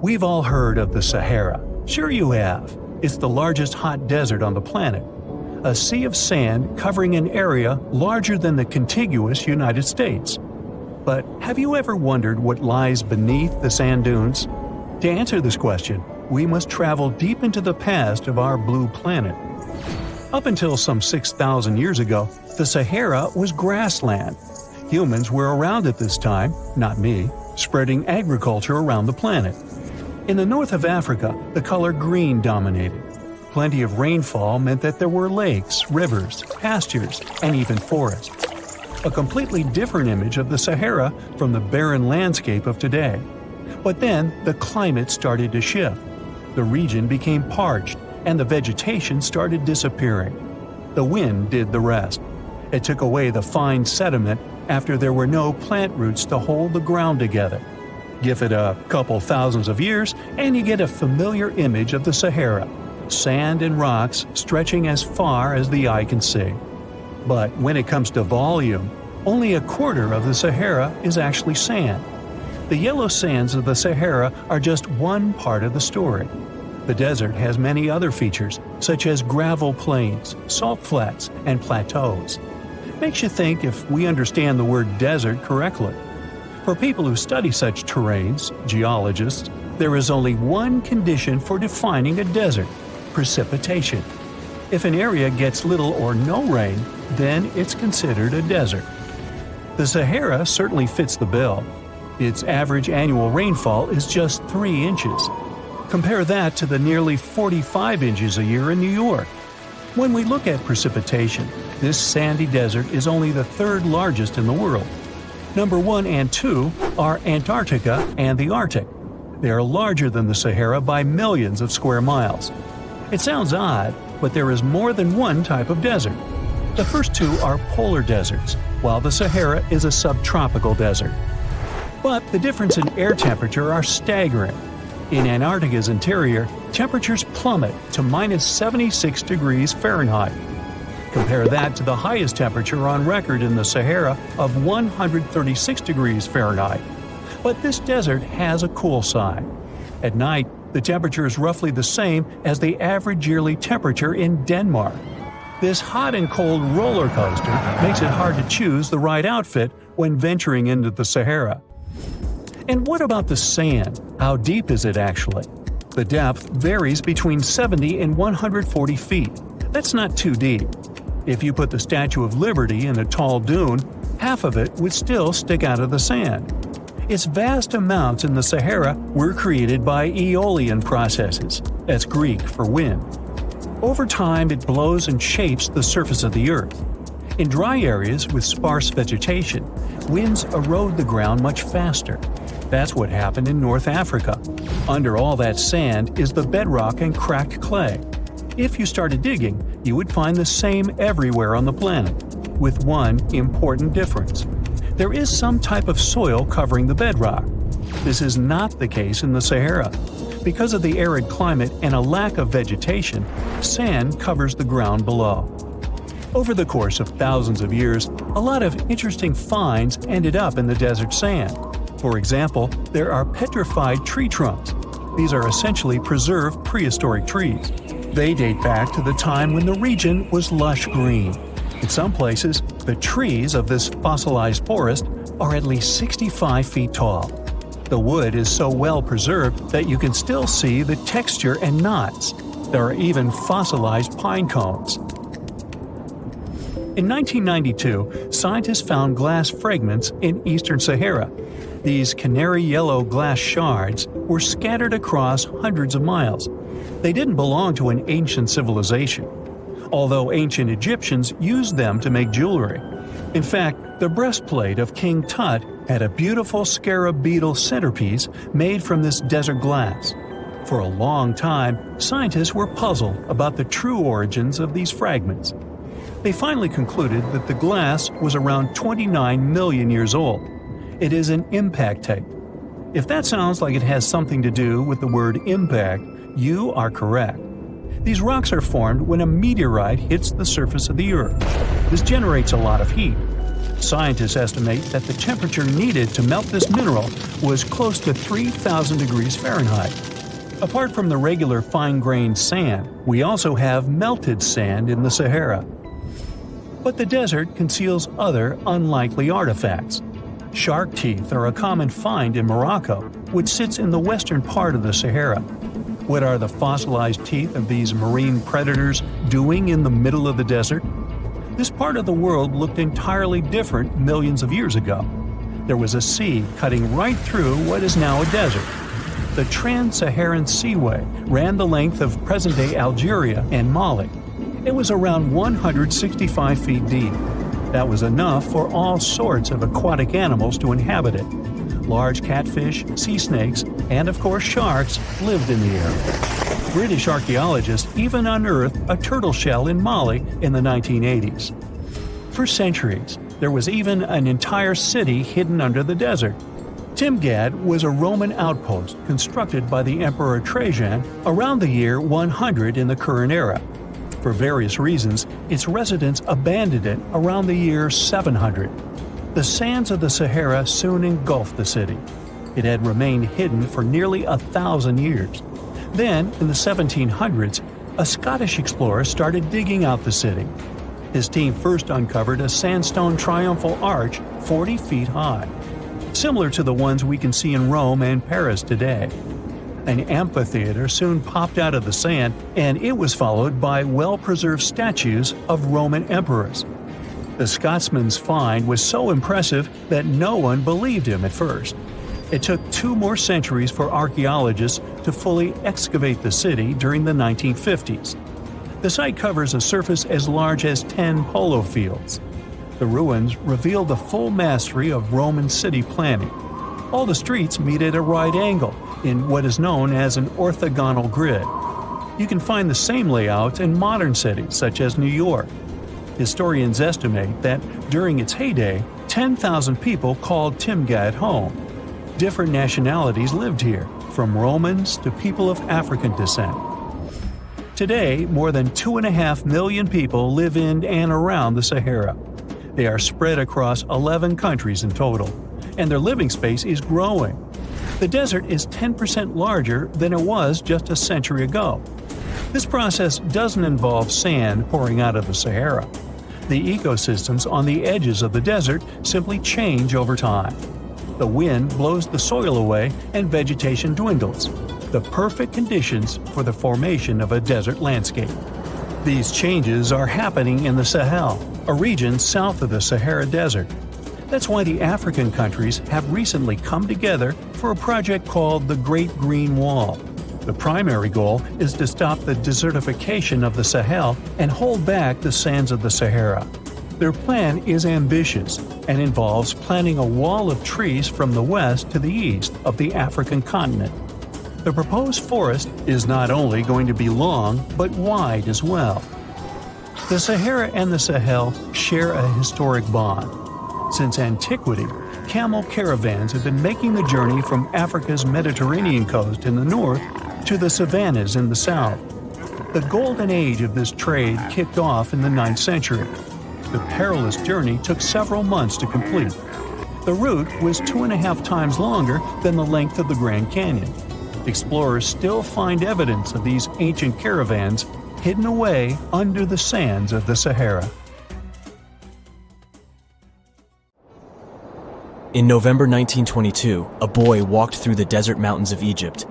We've all heard of the Sahara. Sure you have. It's the largest hot desert on the planet. A sea of sand covering an area larger than the contiguous United States. But have you ever wondered what lies beneath the sand dunes? To answer this question, we must travel deep into the past of our blue planet. Up until some 6,000 years ago, the Sahara was grassland. Humans were around at this time, not me, spreading agriculture around the planet. In the north of Africa, the color green dominated. Plenty of rainfall meant that there were lakes, rivers, pastures, and even forests. A completely different image of the Sahara from the barren landscape of today. But then, the climate started to shift. The region became parched, and the vegetation started disappearing. The wind did the rest. It took away the fine sediment after there were no plant roots to hold the ground together. Give it a couple thousands of years, and you get a familiar image of the Sahara. Sand and rocks stretching as far as the eye can see. But when it comes to volume, only a quarter of the Sahara is actually sand. The yellow sands of the Sahara are just one part of the story. The desert has many other features, such as gravel plains, salt flats, and plateaus. Makes you think if we understand the word desert correctly. For people who study such terrains, geologists, there is only one condition for defining a desert: precipitation. If an area gets little or no rain, then it's considered a desert. The Sahara certainly fits the bill. Its average annual rainfall is just 3 inches. Compare that to the nearly 45 inches a year in New York. When we look at precipitation, this sandy desert is only the third largest in the world. Number 1 and 2 are Antarctica and the Arctic. They are larger than the Sahara by millions of square miles. It sounds odd, but there is more than one type of desert. The first two are polar deserts, while the Sahara is a subtropical desert. But the difference in air temperature are staggering. In Antarctica's interior, temperatures plummet to minus 76 degrees Fahrenheit. Compare that to the highest temperature on record in the Sahara of 136 degrees Fahrenheit. But this desert has a cool side. At night, the temperature is roughly the same as the average yearly temperature in Denmark. This hot and cold roller coaster makes it hard to choose the right outfit when venturing into the Sahara. And what about the sand? How deep is it actually? The depth varies between 70 and 140 feet. That's not too deep. If you put the Statue of Liberty in a tall dune, half of it would still stick out of the sand. Its vast amounts in the Sahara were created by aeolian processes. That's Greek for wind. Over time, it blows and shapes the surface of the earth. In dry areas with sparse vegetation, winds erode the ground much faster. That's what happened in North Africa. Under all that sand is the bedrock and cracked clay. If you started digging, you would find the same everywhere on the planet, with one important difference. There is some type of soil covering the bedrock. This is not the case in the Sahara. Because of the arid climate and a lack of vegetation, sand covers the ground below. Over the course of thousands of years, a lot of interesting finds ended up in the desert sand. For example, there are petrified tree trunks. These are essentially preserved prehistoric trees. They date back to the time when the region was lush green. In some places, the trees of this fossilized forest are at least 65 feet tall. The wood is so well preserved that you can still see the texture and knots. There are even fossilized pine cones. In 1992, scientists found glass fragments in eastern Sahara. These canary yellow glass shards were scattered across hundreds of miles. They didn't belong to an ancient civilization, although ancient Egyptians used them to make jewelry. In fact, the breastplate of King Tut had a beautiful scarab beetle centerpiece made from this desert glass. For a long time, scientists were puzzled about the true origins of these fragments. They finally concluded that the glass was around 29 million years old. It is an impact tape. If that sounds like it has something to do with the word impact, you are correct. These rocks are formed when a meteorite hits the surface of the Earth. This generates a lot of heat. Scientists estimate that the temperature needed to melt this mineral was close to 3,000 degrees Fahrenheit. Apart from the regular fine-grained sand, we also have melted sand in the Sahara. But the desert conceals other unlikely artifacts. Shark teeth are a common find in Morocco, which sits in the western part of the Sahara. What are the fossilized teeth of these marine predators doing in the middle of the desert? This part of the world looked entirely different millions of years ago. There was a sea cutting right through what is now a desert. The Trans-Saharan Seaway ran the length of present-day Algeria and Mali. It was around 165 feet deep. That was enough for all sorts of aquatic animals to inhabit it. Large catfish, sea snakes, and of course sharks lived in the area. British archaeologists even unearthed a turtle shell in Mali in the 1980s. For centuries, there was even an entire city hidden under the desert. Timgad was a Roman outpost constructed by the Emperor Trajan around the year 100 in the current era. For various reasons, its residents abandoned it around the year 700. The sands of the Sahara soon engulfed the city. It had remained hidden for nearly 1,000 years. Then, in the 1700s, a Scottish explorer started digging out the city. His team first uncovered a sandstone triumphal arch 40 feet high, similar to the ones we can see in Rome and Paris today. An amphitheater soon popped out of the sand, and it was followed by well-preserved statues of Roman emperors. The Scotsman's find was so impressive that no one believed him at first. It took 2 more centuries for archaeologists to fully excavate the city during the 1950s. The site covers a surface as large as 10 polo fields. The ruins reveal the full mastery of Roman city planning. All the streets meet at a right angle in what is known as an orthogonal grid. You can find the same layout in modern cities such as New York. Historians estimate that during its heyday, 10,000 people called Timgad home. Different nationalities lived here, from Romans to people of African descent. Today, more than 2.5 million people live in and around the Sahara. They are spread across 11 countries in total, and their living space is growing. The desert is 10% larger than it was just a century ago. This process doesn't involve sand pouring out of the Sahara. The ecosystems on the edges of the desert simply change over time. The wind blows the soil away and vegetation dwindles. The perfect conditions for the formation of a desert landscape. These changes are happening in the Sahel, a region south of the Sahara Desert. That's why the African countries have recently come together for a project called the Great Green Wall. The primary goal is to stop the desertification of the Sahel and hold back the sands of the Sahara. Their plan is ambitious and involves planting a wall of trees from the west to the east of the African continent. The proposed forest is not only going to be long, but wide as well. The Sahara and the Sahel share a historic bond. Since antiquity, camel caravans have been making the journey from Africa's Mediterranean coast in the north to the savannas in the south. The golden age of this trade kicked off in the 9th century. The perilous journey took several months to complete. The route was 2.5 times longer than the length of the Grand Canyon. Explorers still find evidence of these ancient caravans hidden away under the sands of the Sahara. In November 1922, a boy walked through the desert mountains of Egypt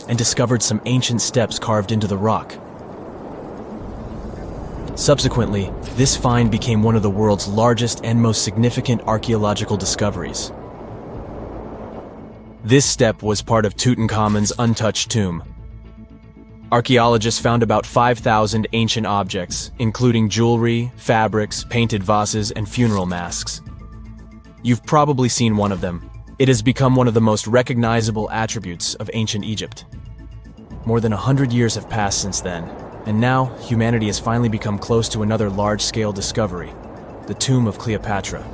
and discovered some ancient steps carved into the rock. Subsequently, this find became one of the world's largest and most significant archaeological discoveries. This step was part of Tutankhamun's untouched tomb. Archaeologists found about 5,000 ancient objects, including jewelry, fabrics, painted vases, and funeral masks. You've probably seen one of them. It has become one of the most recognizable attributes of ancient Egypt. More than 100 years have passed since then, and now humanity has finally become close to another large-scale discovery, the tomb of Cleopatra.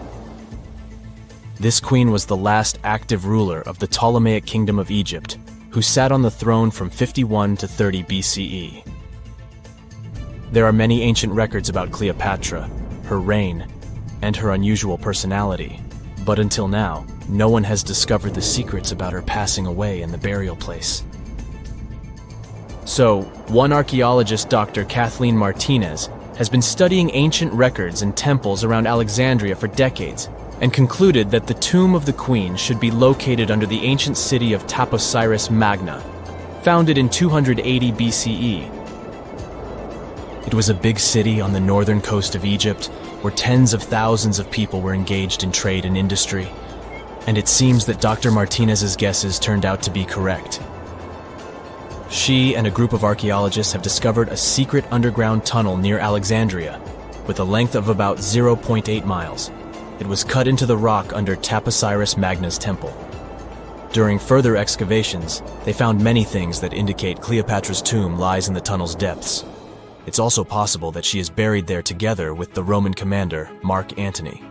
This queen was the last active ruler of the Ptolemaic Kingdom of Egypt, who sat on the throne from 51 to 30 BCE. There are many ancient records about Cleopatra, her reign, and her unusual personality. But until now, no one has discovered the secrets about her passing away in the burial place. So, one archaeologist, Dr. Kathleen Martinez, has been studying ancient records and temples around Alexandria for decades and concluded that the tomb of the queen should be located under the ancient city of Taposiris Magna, founded in 280 BCE. It was a big city on the northern coast of Egypt where tens of thousands of people were engaged in trade and industry, and it seems that Dr. Martinez's guesses turned out to be correct. She and a group of archaeologists have discovered a secret underground tunnel near Alexandria with a length of about 0.8 miles. It was cut into the rock under Taposiris Magna's temple. During further excavations, they found many things that indicate Cleopatra's tomb lies in the tunnel's depths. It's also possible that she is buried there together with the Roman commander, Mark Antony.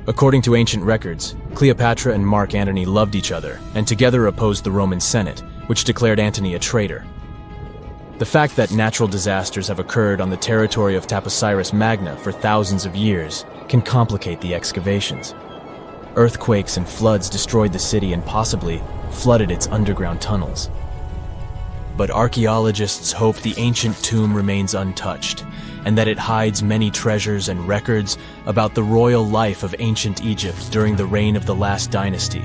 According to ancient records, Cleopatra and Mark Antony loved each other and together opposed the Roman Senate, which declared Antony a traitor. The fact that natural disasters have occurred on the territory of Taposiris Magna for thousands of years can complicate the excavations. Earthquakes and floods destroyed the city and possibly flooded its underground tunnels. But archaeologists hope the ancient tomb remains untouched, and that it hides many treasures and records about the royal life of ancient Egypt during the reign of the last dynasty.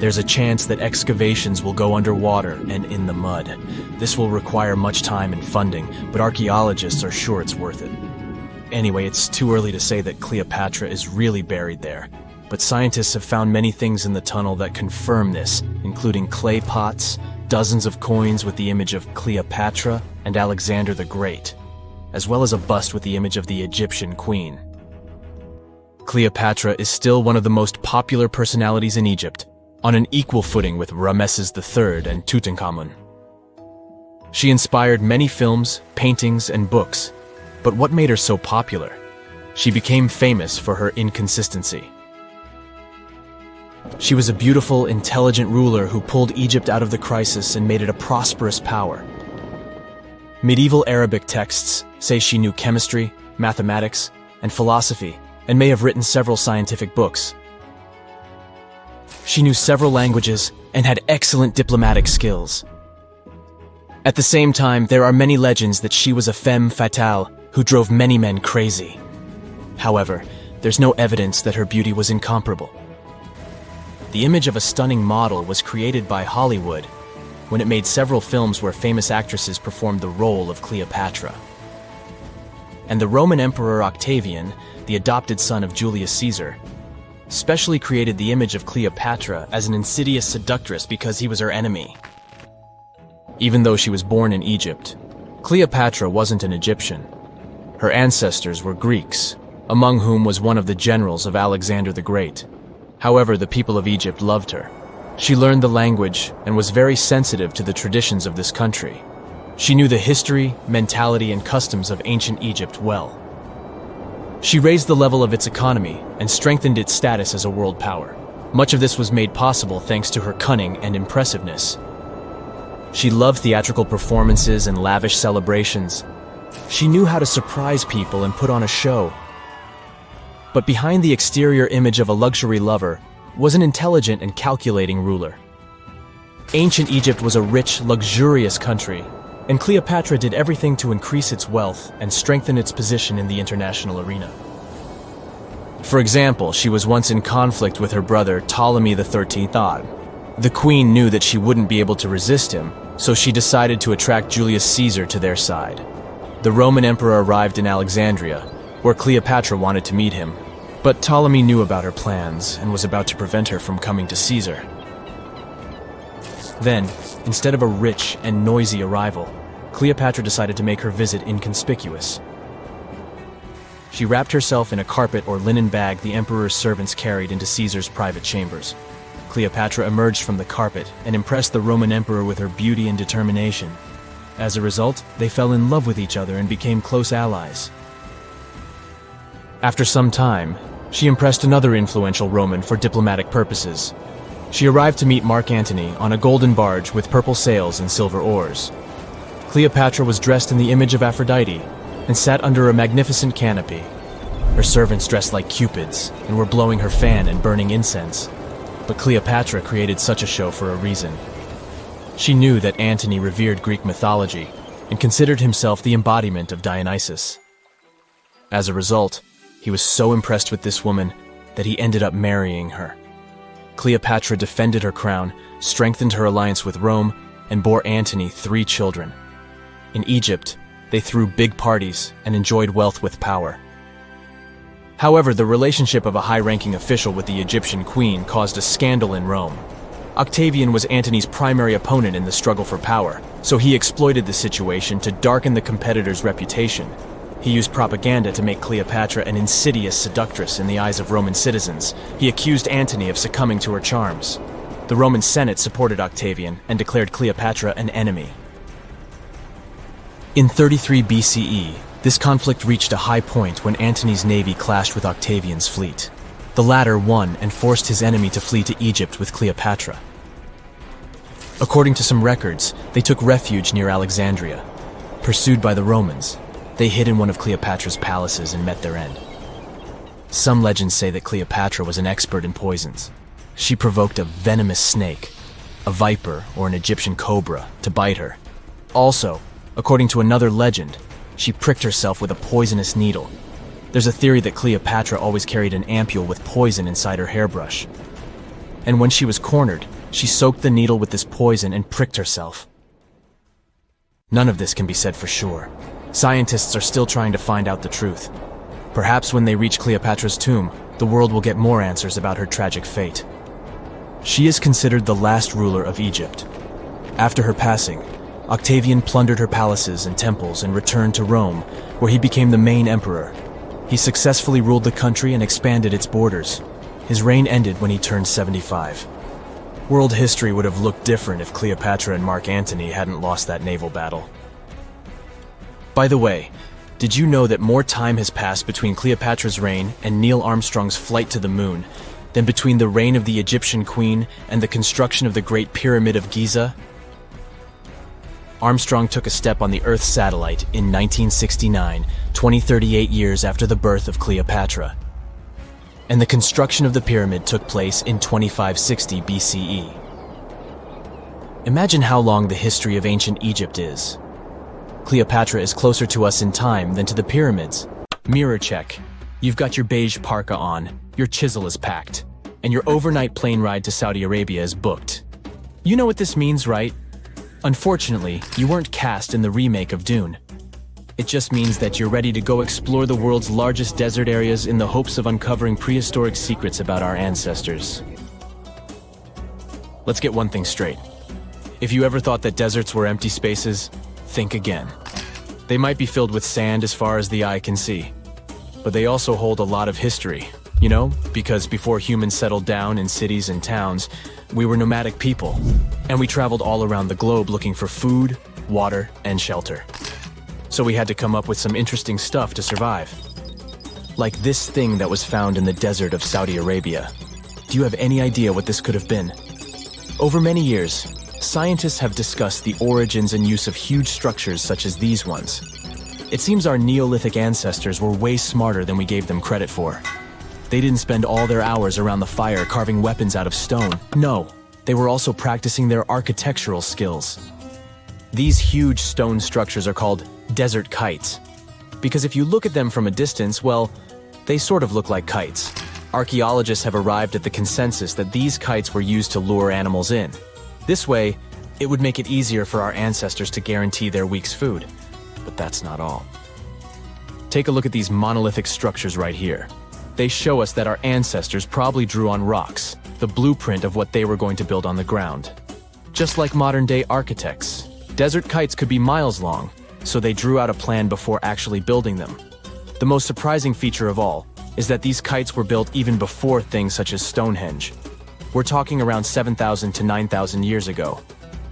There's a chance that excavations will go underwater and in the mud. This will require much time and funding, but archaeologists are sure it's worth it. Anyway, it's too early to say that Cleopatra is really buried there, but scientists have found many things in the tunnel that confirm this, including clay pots, dozens of coins with the image of Cleopatra and Alexander the Great, as well as a bust with the image of the Egyptian queen. Cleopatra is still one of the most popular personalities in Egypt, on an equal footing with Ramesses III and Tutankhamun. She inspired many films, paintings, and books, but what made her so popular? She became famous for her inconsistency. She was a beautiful, intelligent ruler who pulled Egypt out of the crisis and made it a prosperous power. Medieval Arabic texts say she knew chemistry, mathematics, and philosophy, and may have written several scientific books. She knew several languages and had excellent diplomatic skills. At the same time, there are many legends that she was a femme fatale who drove many men crazy. However, there's no evidence that her beauty was incomparable. The image of a stunning model was created by Hollywood when it made several films where famous actresses performed the role of Cleopatra. And the Roman Emperor Octavian, the adopted son of Julius Caesar, specially created the image of Cleopatra as an insidious seductress because he was her enemy. Even though she was born in Egypt, Cleopatra wasn't an Egyptian. Her ancestors were Greeks, among whom was one of the generals of Alexander the Great. However, the people of Egypt loved her. She learned the language and was very sensitive to the traditions of this country. She knew the history, mentality, and customs of ancient Egypt well. She raised the level of its economy and strengthened its status as a world power. Much of this was made possible thanks to her cunning and impressiveness. She loved theatrical performances and lavish celebrations. She knew how to surprise people and put on a show. But behind the exterior image of a luxury lover was an intelligent and calculating ruler. Ancient Egypt was a rich, luxurious country, and Cleopatra did everything to increase its wealth and strengthen its position in the international arena. For example, she was once in conflict with her brother Ptolemy XIII. The queen knew that she wouldn't be able to resist him, so she decided to attract Julius Caesar to their side. The Roman emperor arrived in Alexandria, where Cleopatra wanted to meet him, but Ptolemy knew about her plans and was about to prevent her from coming to Caesar. Then, instead of a rich and noisy arrival, Cleopatra decided to make her visit inconspicuous. She wrapped herself in a carpet or linen bag the emperor's servants carried into Caesar's private chambers. Cleopatra emerged from the carpet and impressed the Roman emperor with her beauty and determination. As a result, they fell in love with each other and became close allies. After some time, she impressed another influential Roman for diplomatic purposes. She arrived to meet Mark Antony on a golden barge with purple sails and silver oars. Cleopatra was dressed in the image of Aphrodite, and sat under a magnificent canopy. Her servants dressed like cupids and were blowing her fan and burning incense. But Cleopatra created such a show for a reason. She knew that Antony revered Greek mythology and considered himself the embodiment of Dionysus. As a result, he was so impressed with this woman that he ended up marrying her. Cleopatra defended her crown, strengthened her alliance with Rome, and bore Antony 3 children. In Egypt, they threw big parties and enjoyed wealth with power. However, the relationship of a high-ranking official with the Egyptian queen caused a scandal in Rome. Octavian was Antony's primary opponent in the struggle for power, so he exploited the situation to darken the competitor's reputation. He used propaganda to make Cleopatra an insidious seductress in the eyes of Roman citizens. He accused Antony of succumbing to her charms. The Roman Senate supported Octavian and declared Cleopatra an enemy. In 33 BCE, this conflict reached a high point when Antony's navy clashed with Octavian's fleet. The latter won and forced his enemy to flee to Egypt with Cleopatra. According to some records, they took refuge near Alexandria. Pursued by the Romans, they hid in one of Cleopatra's palaces and met their end. Some legends say that Cleopatra was an expert in poisons. She provoked a venomous snake, a viper or an Egyptian cobra, to bite her. Also, according to another legend, she pricked herself with a poisonous needle. There's a theory that Cleopatra always carried an ampule with poison inside her hairbrush. And when she was cornered, she soaked the needle with this poison and pricked herself. None of this can be said for sure. Scientists are still trying to find out the truth. Perhaps when they reach Cleopatra's tomb, the world will get more answers about her tragic fate. She is considered the last ruler of Egypt. After her passing, Octavian plundered her palaces and temples and returned to Rome, where he became the main emperor. He successfully ruled the country and expanded its borders. His reign ended when he turned 75. World history would have looked different if Cleopatra and Mark Antony hadn't lost that naval battle. By the way, did you know that more time has passed between Cleopatra's reign and Neil Armstrong's flight to the moon than between the reign of the Egyptian queen and the construction of the Great Pyramid of Giza? Armstrong took a step on the Earth satellite in 1969, 38 years after the birth of Cleopatra. And the construction of the pyramid took place in 2560 BCE. Imagine how long the history of ancient Egypt is. Cleopatra is closer to us in time than to the pyramids. Mirror check. You've got your beige parka on, your chisel is packed, and your overnight plane ride to Saudi Arabia is booked. You know what this means, right? Unfortunately, you weren't cast in the remake of Dune. It just means that you're ready to go explore the world's largest desert areas in the hopes of uncovering prehistoric secrets about our ancestors. Let's get one thing straight. If you ever thought that deserts were empty spaces, think again. They might be filled with sand as far as the eye can see, but they also hold a lot of history. You know, because before humans settled down in cities and towns, we were nomadic people, and we traveled all around the globe looking for food, water, and shelter. So we had to come up with some interesting stuff to survive. Like this thing that was found in the desert of Saudi Arabia. Do you have any idea what this could have been? Over many years, scientists have discussed the origins and use of huge structures such as these ones. It seems our Neolithic ancestors were way smarter than we gave them credit for. They didn't spend all their hours around the fire carving weapons out of stone. No, they were also practicing their architectural skills. These huge stone structures are called desert kites, because if you look at them from a distance, well, they sort of look like kites. Archaeologists have arrived at the consensus that these kites were used to lure animals in. This way, it would make it easier for our ancestors to guarantee their week's food. But that's not all. Take a look at these monolithic structures right here. They show us that our ancestors probably drew on rocks, the blueprint of what they were going to build on the ground. Just like modern-day architects, desert kites could be miles long, so they drew out a plan before actually building them. The most surprising feature of all is that these kites were built even before things such as Stonehenge. We're talking around 7,000 to 9,000 years ago.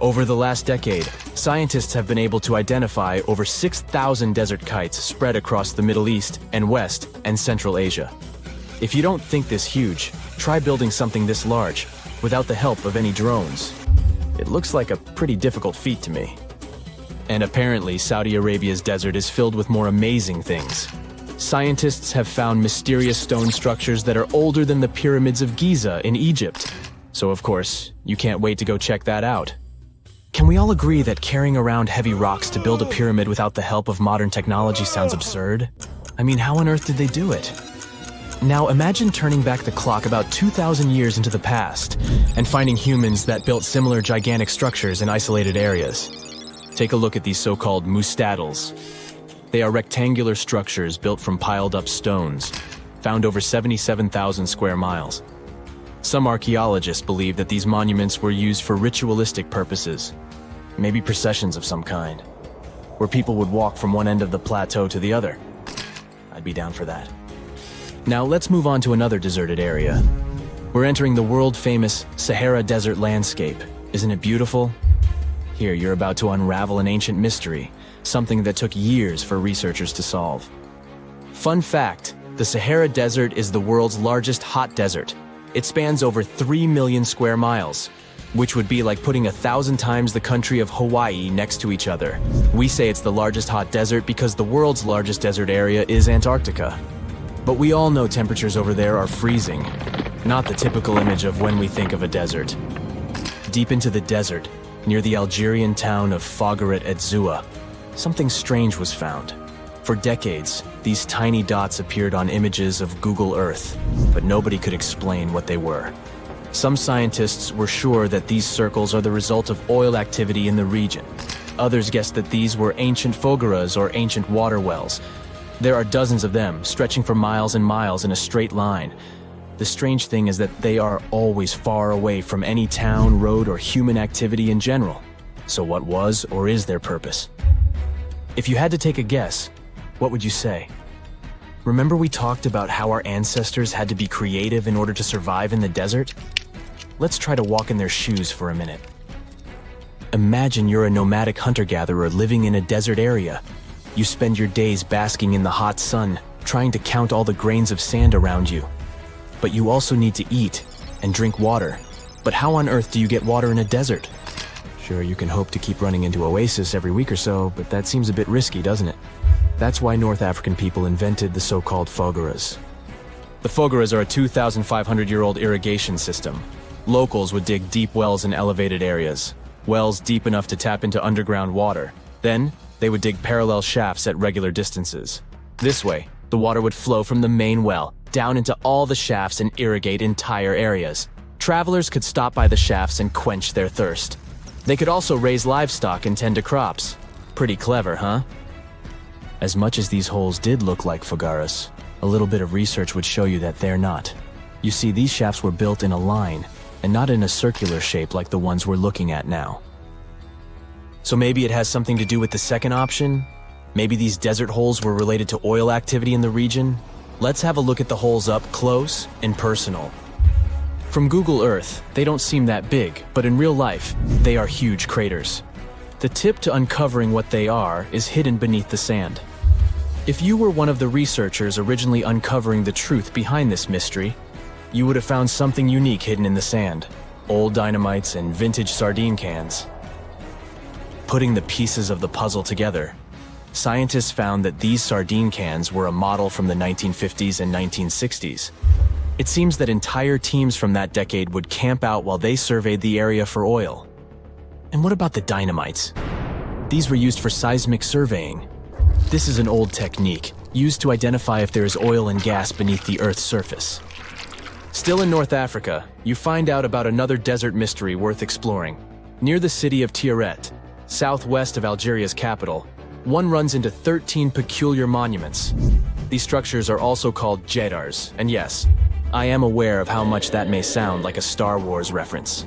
Over the last decade, scientists have been able to identify over 6,000 desert kites spread across the Middle East and West and Central Asia. If you don't think this huge, try building something this large without the help of any drones. It looks like a pretty difficult feat to me. And apparently, Saudi Arabia's desert is filled with more amazing things. Scientists have found mysterious stone structures that are older than the pyramids of Giza in Egypt. So of course, you can't wait to go check that out. Can we all agree that carrying around heavy rocks to build a pyramid without the help of modern technology sounds absurd? I mean, how on earth did they do it? Now imagine turning back the clock about 2,000 years into the past and finding humans that built similar gigantic structures in isolated areas. Take a look at these so-called mustadels. They are rectangular structures built from piled-up stones, found over 77,000 square miles. Some archaeologists believe that these monuments were used for ritualistic purposes, maybe processions of some kind, where people would walk from one end of the plateau to the other. I'd be down for that. Now let's move on to another deserted area. We're entering the world-famous Sahara Desert landscape. Isn't it beautiful? Here, you're about to unravel an ancient mystery, something that took years for researchers to solve. Fun fact, the Sahara Desert is the world's largest hot desert. It spans over 3 million square miles, which would be like putting 1,000 times the country of Hawaii next to each other. We say it's the largest hot desert because the world's largest desert area is Antarctica. But we all know temperatures over there are freezing, not the typical image of when we think of a desert. Deep into the desert, near the Algerian town of Fougeret et Zoua, something strange was found. For decades, these tiny dots appeared on images of Google Earth, but nobody could explain what they were. Some scientists were sure that these circles are the result of oil activity in the region. Others guessed that these were ancient fogeras or ancient water wells. There are dozens of them, stretching for miles and miles in a straight line. The strange thing is that they are always far away from any town, road, or human activity in general. So what was or is their purpose? If you had to take a guess, what would you say? Remember we talked about how our ancestors had to be creative in order to survive in the desert? Let's try to walk in their shoes for a minute. Imagine you're a nomadic hunter-gatherer living in a desert area. You spend your days basking in the hot sun, trying to count all the grains of sand around you. But you also need to eat and drink water. But how on earth do you get water in a desert? Sure, you can hope to keep running into oasis every week or so, but that seems a bit risky, doesn't it? That's why North African people invented the so-called fogeras. The fogeras are a 2,500-year-old irrigation system. Locals would dig deep wells in elevated areas, wells deep enough to tap into underground water. Then, they would dig parallel shafts at regular distances. This way, the water would flow from the main well down into all the shafts and irrigate entire areas. Travelers could stop by the shafts and quench their thirst. They could also raise livestock and tend to crops. Pretty clever, huh? As much as these holes did look like fogaras, a little bit of research would show you that they're not. You see, these shafts were built in a line, and not in a circular shape like the ones we're looking at now. So maybe it has something to do with the second option? Maybe these desert holes were related to oil activity in the region? Let's have a look at the holes up close and personal. From Google Earth, they don't seem that big, but in real life, they are huge craters. The tip to uncovering what they are is hidden beneath the sand. If you were one of the researchers originally uncovering the truth behind this mystery, you would have found something unique hidden in the sand. Old dynamites and vintage sardine cans. Putting the pieces of the puzzle together, scientists found that these sardine cans were a model from the 1950s and 1960s. It seems that entire teams from that decade would camp out while they surveyed the area for oil. And what about the dynamites? These were used for seismic surveying. This is an old technique, used to identify if there is oil and gas beneath the Earth's surface. Still in North Africa, you find out about another desert mystery worth exploring. Near the city of Tiaret, southwest of Algeria's capital, one runs into 13 peculiar monuments. These structures are also called jedars, and yes, I am aware of how much that may sound like a Star Wars reference.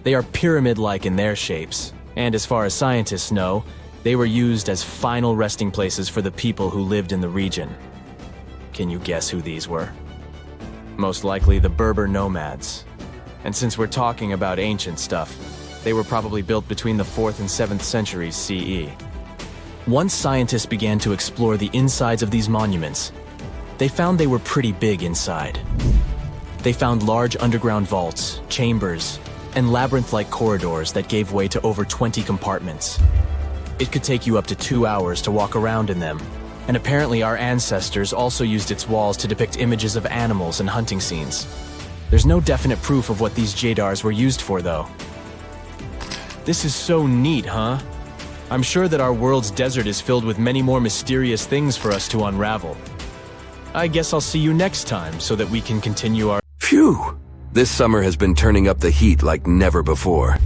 They are pyramid-like in their shapes, and as far as scientists know, they were used as final resting places for the people who lived in the region. Can you guess who these were? Most likely the Berber nomads. And since we're talking about ancient stuff, they were probably built between the 4th and 7th centuries CE. Once scientists began to explore the insides of these monuments, they found they were pretty big inside. They found large underground vaults, chambers, and labyrinth-like corridors that gave way to over 20 compartments. It could take you up to 2 hours to walk around in them. And apparently our ancestors also used its walls to depict images of animals and hunting scenes. There's no definite proof of what these jadars were used for, though. This is so neat, huh? I'm sure that our world's desert is filled with many more mysterious things for us to unravel. I guess I'll see you next time so that we can continue our— Phew! This summer has been turning up the heat like never before.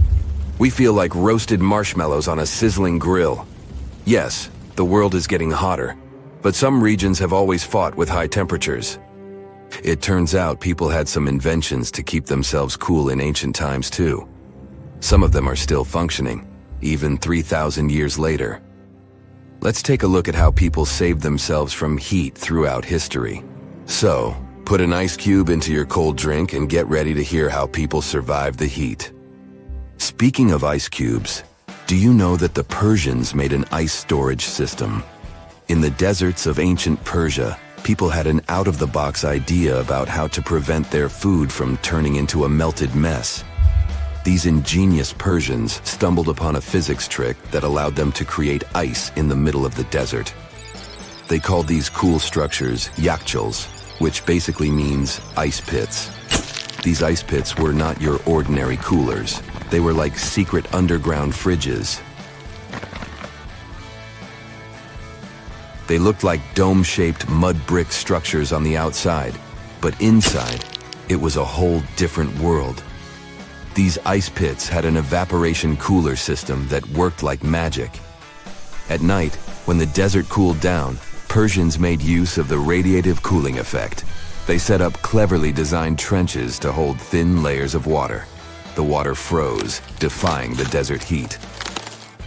We feel like roasted marshmallows on a sizzling grill. Yes, the world is getting hotter, but some regions have always fought with high temperatures. It turns out people had some inventions to keep themselves cool in ancient times too. Some of them are still functioning, even 3,000 years later. Let's take a look at how people saved themselves from heat throughout history. So, put an ice cube into your cold drink and get ready to hear how people survived the heat. Speaking of ice cubes, do you know that the Persians made an ice storage system? In the deserts of ancient Persia, people had an out-of-the-box idea about how to prevent their food from turning into a melted mess. These ingenious Persians stumbled upon a physics trick that allowed them to create ice in the middle of the desert. They called these cool structures yakhchals, which basically means ice pits. These ice pits were not your ordinary coolers. They were like secret underground fridges. They looked like dome-shaped mud brick structures on the outside, but inside, it was a whole different world. These ice pits had an evaporation cooler system that worked like magic. At night, when the desert cooled down, Persians made use of the radiative cooling effect. They set up cleverly designed trenches to hold thin layers of water. The water froze, defying the desert heat.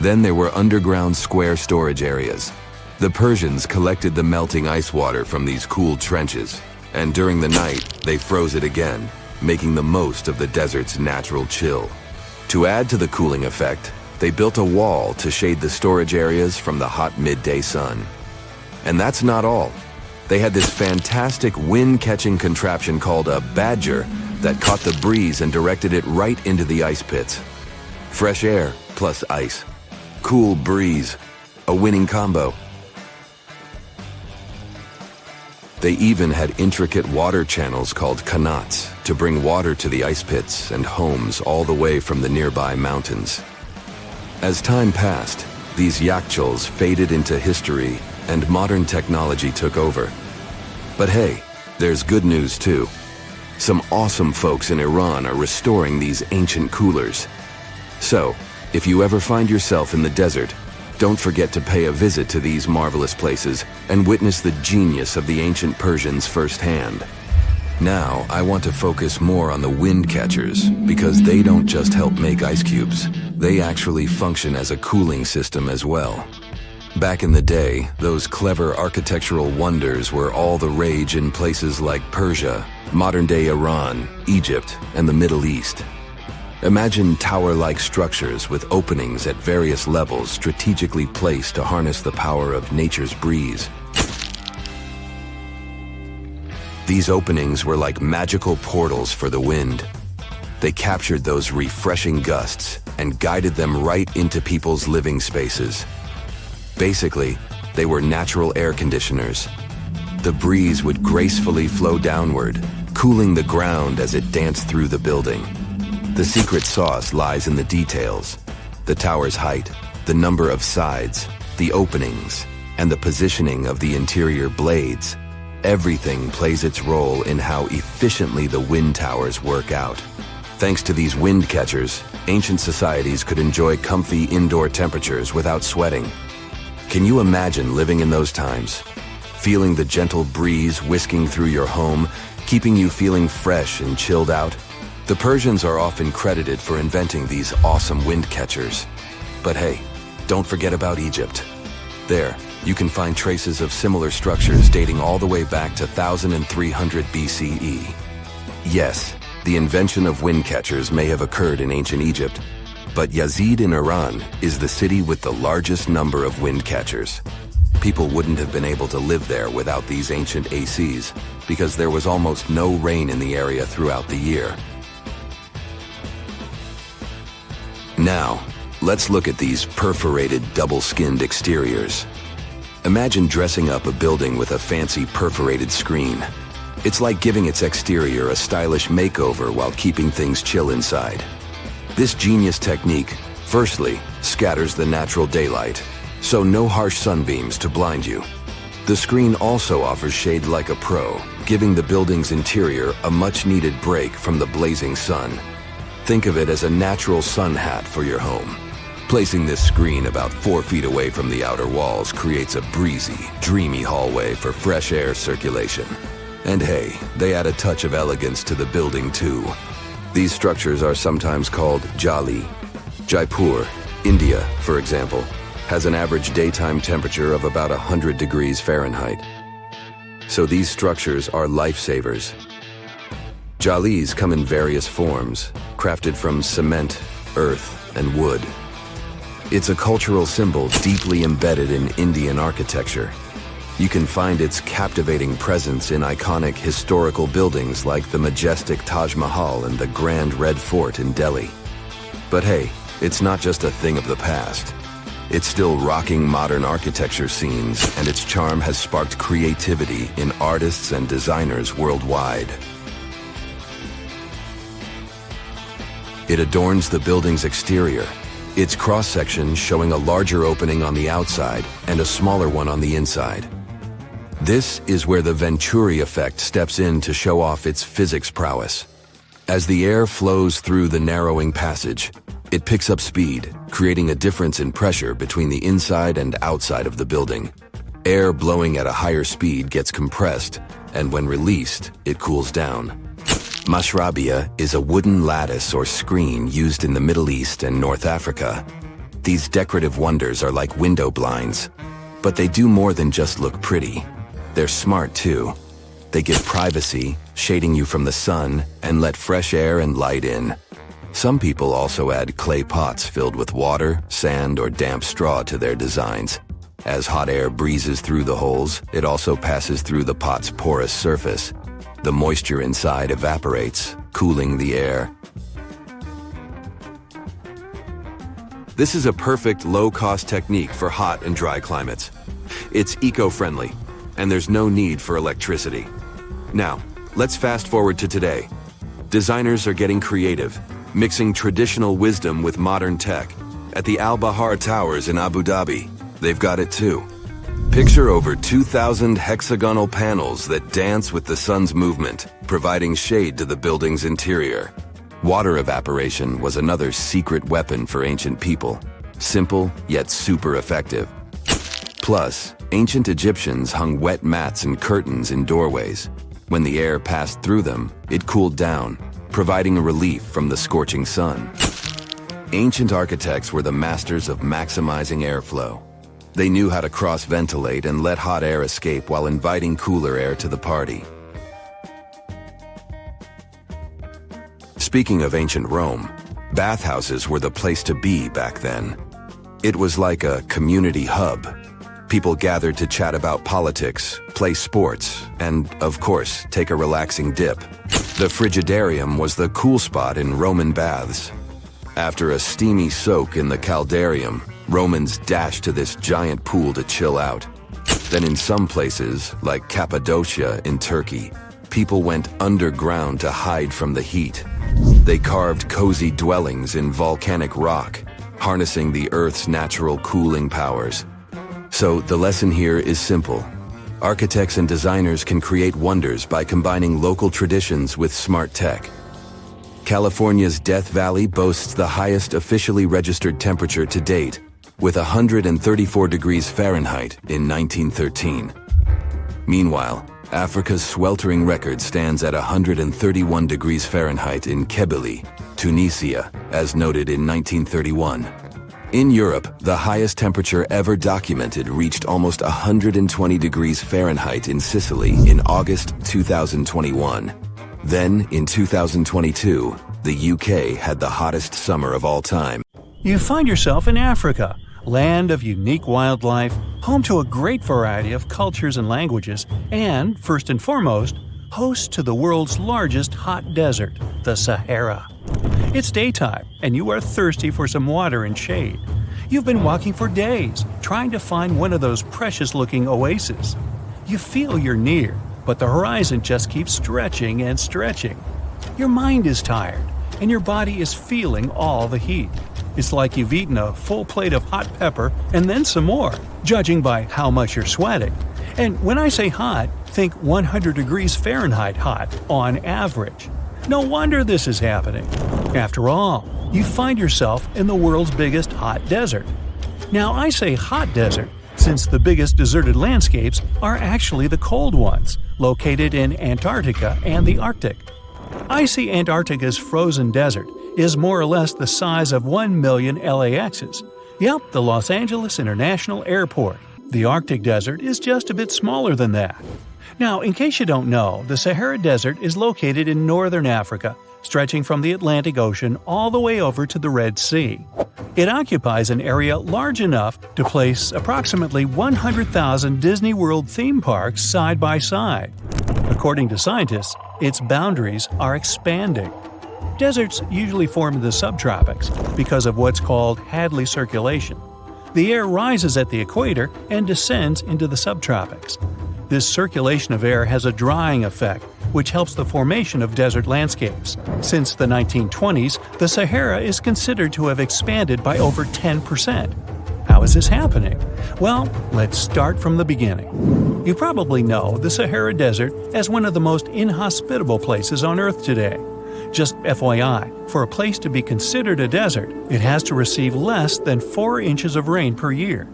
Then there were underground square storage areas. The Persians collected the melting ice water from these cooled trenches, and during the night, they froze it again, making the most of the desert's natural chill. To add to the cooling effect, they built a wall to shade the storage areas from the hot midday sun. And that's not all. They had this fantastic wind-catching contraption called a badger that caught the breeze and directed it right into the ice pits. Fresh air plus ice. Cool breeze. A winning combo. They even had intricate water channels called qanats to bring water to the ice pits and homes all the way from the nearby mountains. As time passed, these yakhchals faded into history and modern technology took over. But hey, there's good news too. Some awesome folks in Iran are restoring these ancient coolers. So, if you ever find yourself in the desert, don't forget to pay a visit to these marvelous places and witness the genius of the ancient Persians firsthand. Now, I want to focus more on the wind catchers because they don't just help make ice cubes. They actually function as a cooling system as well. Back in the day, those clever architectural wonders were all the rage in places like Persia, modern-day Iran, Egypt, and the Middle East. Imagine tower-like structures with openings at various levels strategically placed to harness the power of nature's breeze. These openings were like magical portals for the wind. They captured those refreshing gusts and guided them right into people's living spaces. Basically, they were natural air conditioners. The breeze would gracefully flow downward, cooling the ground as it danced through the building. The secret sauce lies in the details. The tower's height, the number of sides, the openings, and the positioning of the interior blades. Everything plays its role in how efficiently the wind towers work out. Thanks to these wind catchers, ancient societies could enjoy comfy indoor temperatures without sweating. Can you imagine living in those times? Feeling the gentle breeze whisking through your home, keeping you feeling fresh and chilled out? The Persians are often credited for inventing these awesome wind catchers. But hey, don't forget about Egypt. There, you can find traces of similar structures dating all the way back to 1300 BCE. Yes, the invention of wind catchers may have occurred in ancient Egypt, but Yazid in Iran is the city with the largest number of wind catchers. People wouldn't have been able to live there without these ancient ACs because there was almost no rain in the area throughout the year. Now, Let's look at these perforated, double-skinned exteriors. Imagine dressing up a building with a fancy perforated screen. It's like giving its exterior a stylish makeover while keeping things chill inside. This genius technique, firstly, scatters the natural daylight, so no harsh sunbeams to blind you. The screen also offers shade like a pro, giving the building's interior a much-needed break from the blazing sun. Think of it as a natural sun hat for your home. Placing this screen about 4 feet away from the outer walls creates a breezy, dreamy hallway for fresh air circulation. And hey, they add a touch of elegance to the building too. These structures are sometimes called jali. Jaipur, India, for example, has an average daytime temperature of about 100 degrees Fahrenheit. So these structures are lifesavers. Jalis come in various forms, crafted from cement, earth, and wood. It's a cultural symbol deeply embedded in Indian architecture. You can find its captivating presence in iconic historical buildings like the majestic Taj Mahal and the Grand Red Fort in Delhi. But hey, it's not just a thing of the past. It's still rocking modern architecture scenes, and its charm has sparked creativity in artists and designers worldwide. It adorns the building's exterior, its cross-section showing a larger opening on the outside and a smaller one on the inside. This is where the Venturi effect steps in to show off its physics prowess. As the air flows through the narrowing passage, it picks up speed, creating a difference in pressure between the inside and outside of the building. Air blowing at a higher speed gets compressed, and when released, it cools down. Mashrabia is a wooden lattice or screen used in the Middle East and North Africa. These decorative wonders are like window blinds, but they do more than just look pretty. They're smart too. They give privacy, shading you from the sun, and let fresh air and light in. Some people also add clay pots filled with water, sand, or damp straw to their designs. As hot air breezes through the holes, it also passes through the pot's porous surface. The moisture inside evaporates, cooling the air. This is a perfect low-cost technique for hot and dry climates. It's eco-friendly, and there's no need for electricity. Now, let's fast forward to today. Designers are getting creative, mixing traditional wisdom with modern tech. At the Al Bahar Towers in Abu Dhabi, they've got it too. Picture over 2,000 hexagonal panels that dance with the sun's movement, providing shade to the building's interior. Water evaporation was another secret weapon for ancient people. Simple, yet super effective. Plus, ancient Egyptians hung wet mats and curtains in doorways. When the air passed through them, it cooled down, providing a relief from the scorching sun. Ancient architects were the masters of maximizing airflow. They knew how to cross-ventilate and let hot air escape while inviting cooler air to the party. Speaking of ancient Rome, bathhouses were the place to be back then. It was like a community hub. People gathered to chat about politics, play sports, and, of course, take a relaxing dip. The frigidarium was the cool spot in Roman baths. After a steamy soak in the caldarium, Romans dashed to this giant pool to chill out. Then in some places, like Cappadocia in Turkey, people went underground to hide from the heat. They carved cozy dwellings in volcanic rock, harnessing the Earth's natural cooling powers. So the lesson here is simple. Architects and designers can create wonders by combining local traditions with smart tech. California's Death Valley boasts the highest officially registered temperature to date, with 134 degrees Fahrenheit in 1913. Meanwhile, Africa's sweltering record stands at 131 degrees Fahrenheit in Kebili, Tunisia, as noted in 1931. In Europe, the highest temperature ever documented reached almost 120 degrees Fahrenheit in Sicily in August 2021. Then, in 2022, the UK had the hottest summer of all time. You find yourself in Africa, land of unique wildlife, home to a great variety of cultures and languages, and, first and foremost, host to the world's largest hot desert, the Sahara. It's daytime, and you are thirsty for some water and shade. You've been walking for days, trying to find one of those precious-looking oases. You feel you're near, but the horizon just keeps stretching and stretching. Your mind is tired, and your body is feeling all the heat. It's like you've eaten a full plate of hot pepper and then some more, judging by how much you're sweating. And when I say hot, think 100 degrees Fahrenheit hot, on average. No wonder this is happening. After all, you find yourself in the world's biggest hot desert. Now, I say hot desert since the biggest deserted landscapes are actually the cold ones, located in Antarctica and the Arctic. Icy Antarctica's frozen desert is more or less the size of 1 million LAXs. Yep, the Los Angeles International Airport. The Arctic desert is just a bit smaller than that. Now, in case you don't know, the Sahara Desert is located in northern Africa, stretching from the Atlantic Ocean all the way over to the Red Sea. It occupies an area large enough to place approximately 100,000 Disney World theme parks side by side. According to scientists, its boundaries are expanding. Deserts usually form in the subtropics because of what's called Hadley circulation. The air rises at the equator and descends into the subtropics. This circulation of air has a drying effect, which helps the formation of desert landscapes. Since the 1920s, the Sahara is considered to have expanded by over 10%. How is this happening? Well, let's start from the beginning. You probably know the Sahara Desert as one of the most inhospitable places on Earth today. Just FYI, for a place to be considered a desert, it has to receive less than 4 inches of rain per year.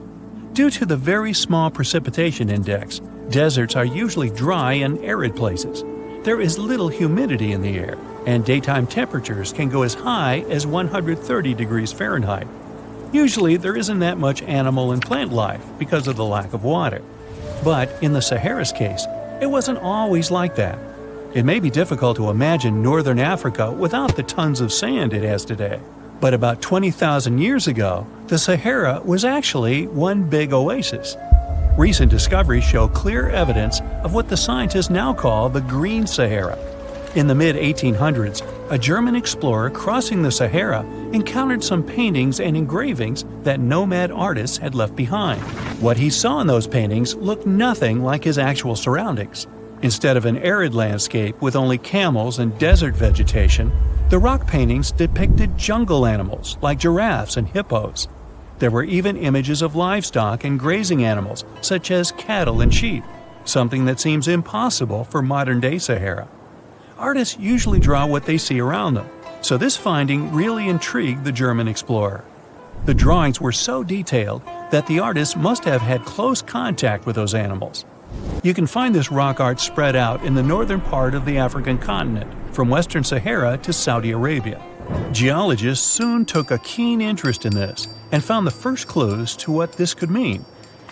Due to the very small precipitation index, deserts are usually dry and arid places. There is little humidity in the air, and daytime temperatures can go as high as 130 degrees Fahrenheit. Usually, there isn't that much animal and plant life because of the lack of water. But in the Sahara's case, it wasn't always like that. It may be difficult to imagine northern Africa without the tons of sand it has today. But about 20,000 years ago, the Sahara was actually one big oasis. Recent discoveries show clear evidence of what the scientists now call the Green Sahara. In the mid-1800s, a German explorer crossing the Sahara encountered some paintings and engravings that nomad artists had left behind. What he saw in those paintings looked nothing like his actual surroundings. Instead of an arid landscape with only camels and desert vegetation, the rock paintings depicted jungle animals like giraffes and hippos. There were even images of livestock and grazing animals such as cattle and sheep, something that seems impossible for modern-day Sahara. Artists usually draw what they see around them, so this finding really intrigued the German explorer. The drawings were so detailed that the artists must have had close contact with those animals. You can find this rock art spread out in the northern part of the African continent, from western Sahara to Saudi Arabia. Geologists soon took a keen interest in this and found the first clues to what this could mean.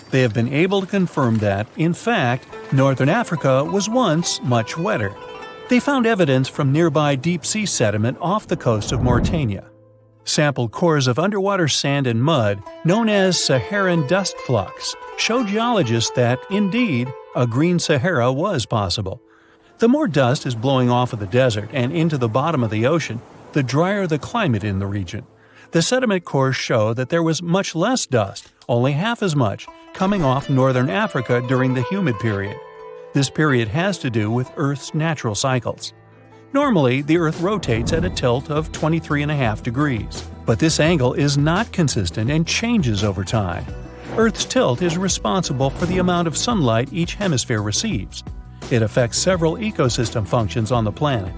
They have been able to confirm that, in fact, northern Africa was once much wetter. They found evidence from nearby deep-sea sediment off the coast of Mauritania. Sampled cores of underwater sand and mud, known as Saharan dust flux, show geologists that, indeed, a green Sahara was possible. The more dust is blowing off of the desert and into the bottom of the ocean, the drier the climate in the region. The sediment cores show that there was much less dust, only half as much, coming off northern Africa during the humid period. This period has to do with Earth's natural cycles. Normally, the Earth rotates at a tilt of 23.5 degrees, but this angle is not consistent and changes over time. Earth's tilt is responsible for the amount of sunlight each hemisphere receives. It affects several ecosystem functions on the planet.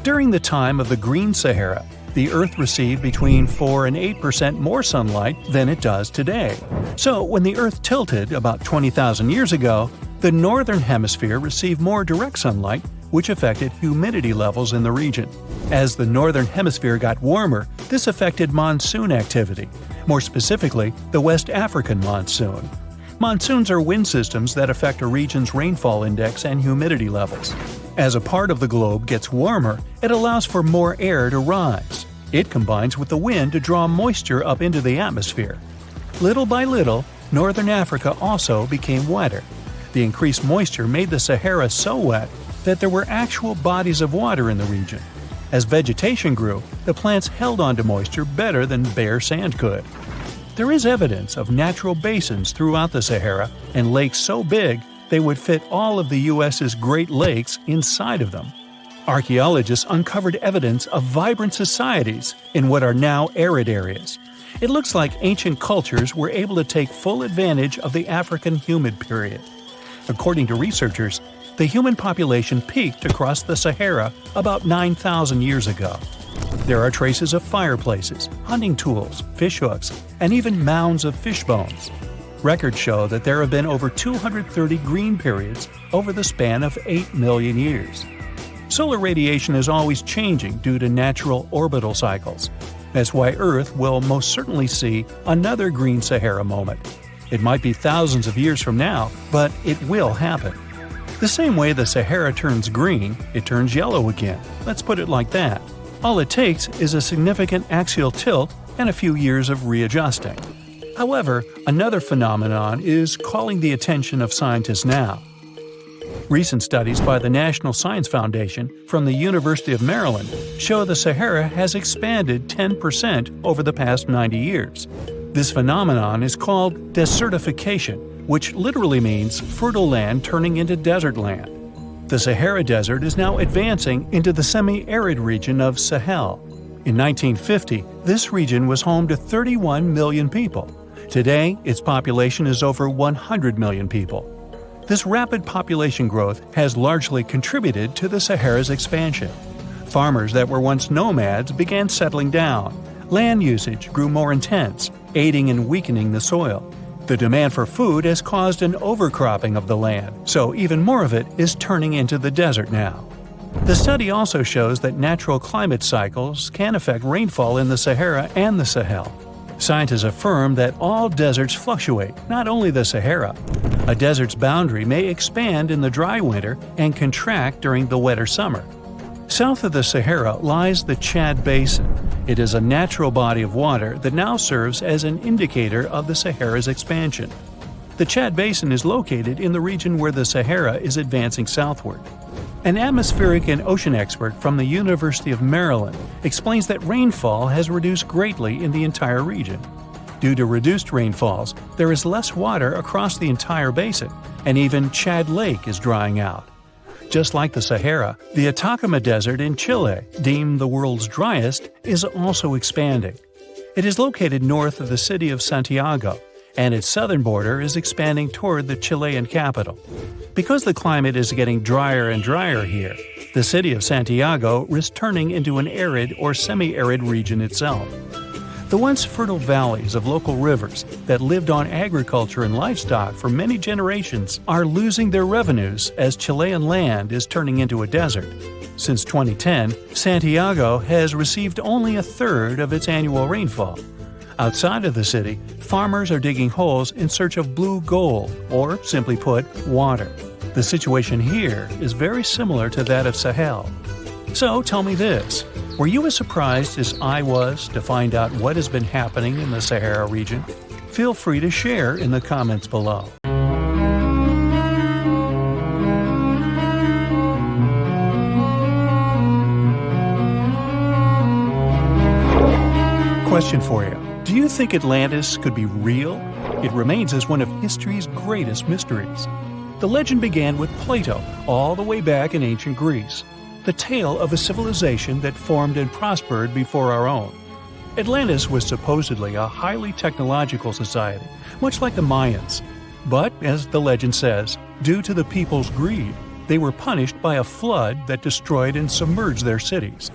During the time of the Green Sahara, the Earth received between 4 and 8% more sunlight than it does today. So when the Earth tilted about 20,000 years ago, the northern hemisphere received more direct sunlight, which affected humidity levels in the region. As the northern hemisphere got warmer, this affected monsoon activity, more specifically the West African monsoon. Monsoons are wind systems that affect a region's rainfall index and humidity levels. As a part of the globe gets warmer, it allows for more air to rise. It combines with the wind to draw moisture up into the atmosphere. Little by little, northern Africa also became wetter. The increased moisture made the Sahara so wet that there were actual bodies of water in the region. As vegetation grew, the plants held onto moisture better than bare sand could. There is evidence of natural basins throughout the Sahara and lakes so big they would fit all of the U.S.'s Great Lakes inside of them. Archaeologists uncovered evidence of vibrant societies in what are now arid areas. It looks like ancient cultures were able to take full advantage of the African humid period. According to researchers, the human population peaked across the Sahara about 9,000 years ago. There are traces of fireplaces, hunting tools, fishhooks, and even mounds of fish bones. Records show that there have been over 230 green periods over the span of 8 million years. Solar radiation is always changing due to natural orbital cycles. That's why Earth will most certainly see another Green Sahara moment. It might be thousands of years from now, but it will happen. The same way the Sahara turns green, it turns yellow again. Let's put it like that. All it takes is a significant axial tilt and a few years of readjusting. However, another phenomenon is calling the attention of scientists now. Recent studies by the National Science Foundation from the University of Maryland show the Sahara has expanded 10% over the past 90 years. This phenomenon is called desertification, which literally means fertile land turning into desert land. The Sahara Desert is now advancing into the semi-arid region of Sahel. In 1950, this region was home to 31 million people. Today, its population is over 100 million people. This rapid population growth has largely contributed to the Sahara's expansion. Farmers that were once nomads began settling down. Land usage grew more intense, aiding in weakening the soil. The demand for food has caused an overcropping of the land, so even more of it is turning into the desert now. The study also shows that natural climate cycles can affect rainfall in the Sahara and the Sahel. Scientists affirm that all deserts fluctuate, not only the Sahara. A desert's boundary may expand in the dry winter and contract during the wetter summer. South of the Sahara lies the Chad Basin. It is a natural body of water that now serves as an indicator of the Sahara's expansion. The Chad Basin is located in the region where the Sahara is advancing southward. An atmospheric and ocean expert from the University of Maryland explains that rainfall has reduced greatly in the entire region. Due to reduced rainfalls, there is less water across the entire basin, and even Chad Lake is drying out. Just like the Sahara, the Atacama Desert in Chile, deemed the world's driest, is also expanding. It is located north of the city of Santiago, and its southern border is expanding toward the Chilean capital. Because the climate is getting drier and drier here, the city of Santiago risks turning into an arid or semi-arid region itself. The once fertile valleys of local rivers that lived on agriculture and livestock for many generations are losing their revenues as Chilean land is turning into a desert. Since 2010, Santiago has received only a third of its annual rainfall. Outside of the city, farmers are digging holes in search of blue gold, or simply put, water. The situation here is very similar to that of Sahel. So tell me this, were you as surprised as I was to find out what has been happening in the Sahara region? Feel free to share in the comments below. Question for you. Do you think Atlantis could be real? It remains as one of history's greatest mysteries. The legend began with Plato, all the way back in ancient Greece. The tale of a civilization that formed and prospered before our own. Atlantis was supposedly a highly technological society, much like the Mayans. But, as the legend says, due to the people's greed, they were punished by a flood that destroyed and submerged their cities.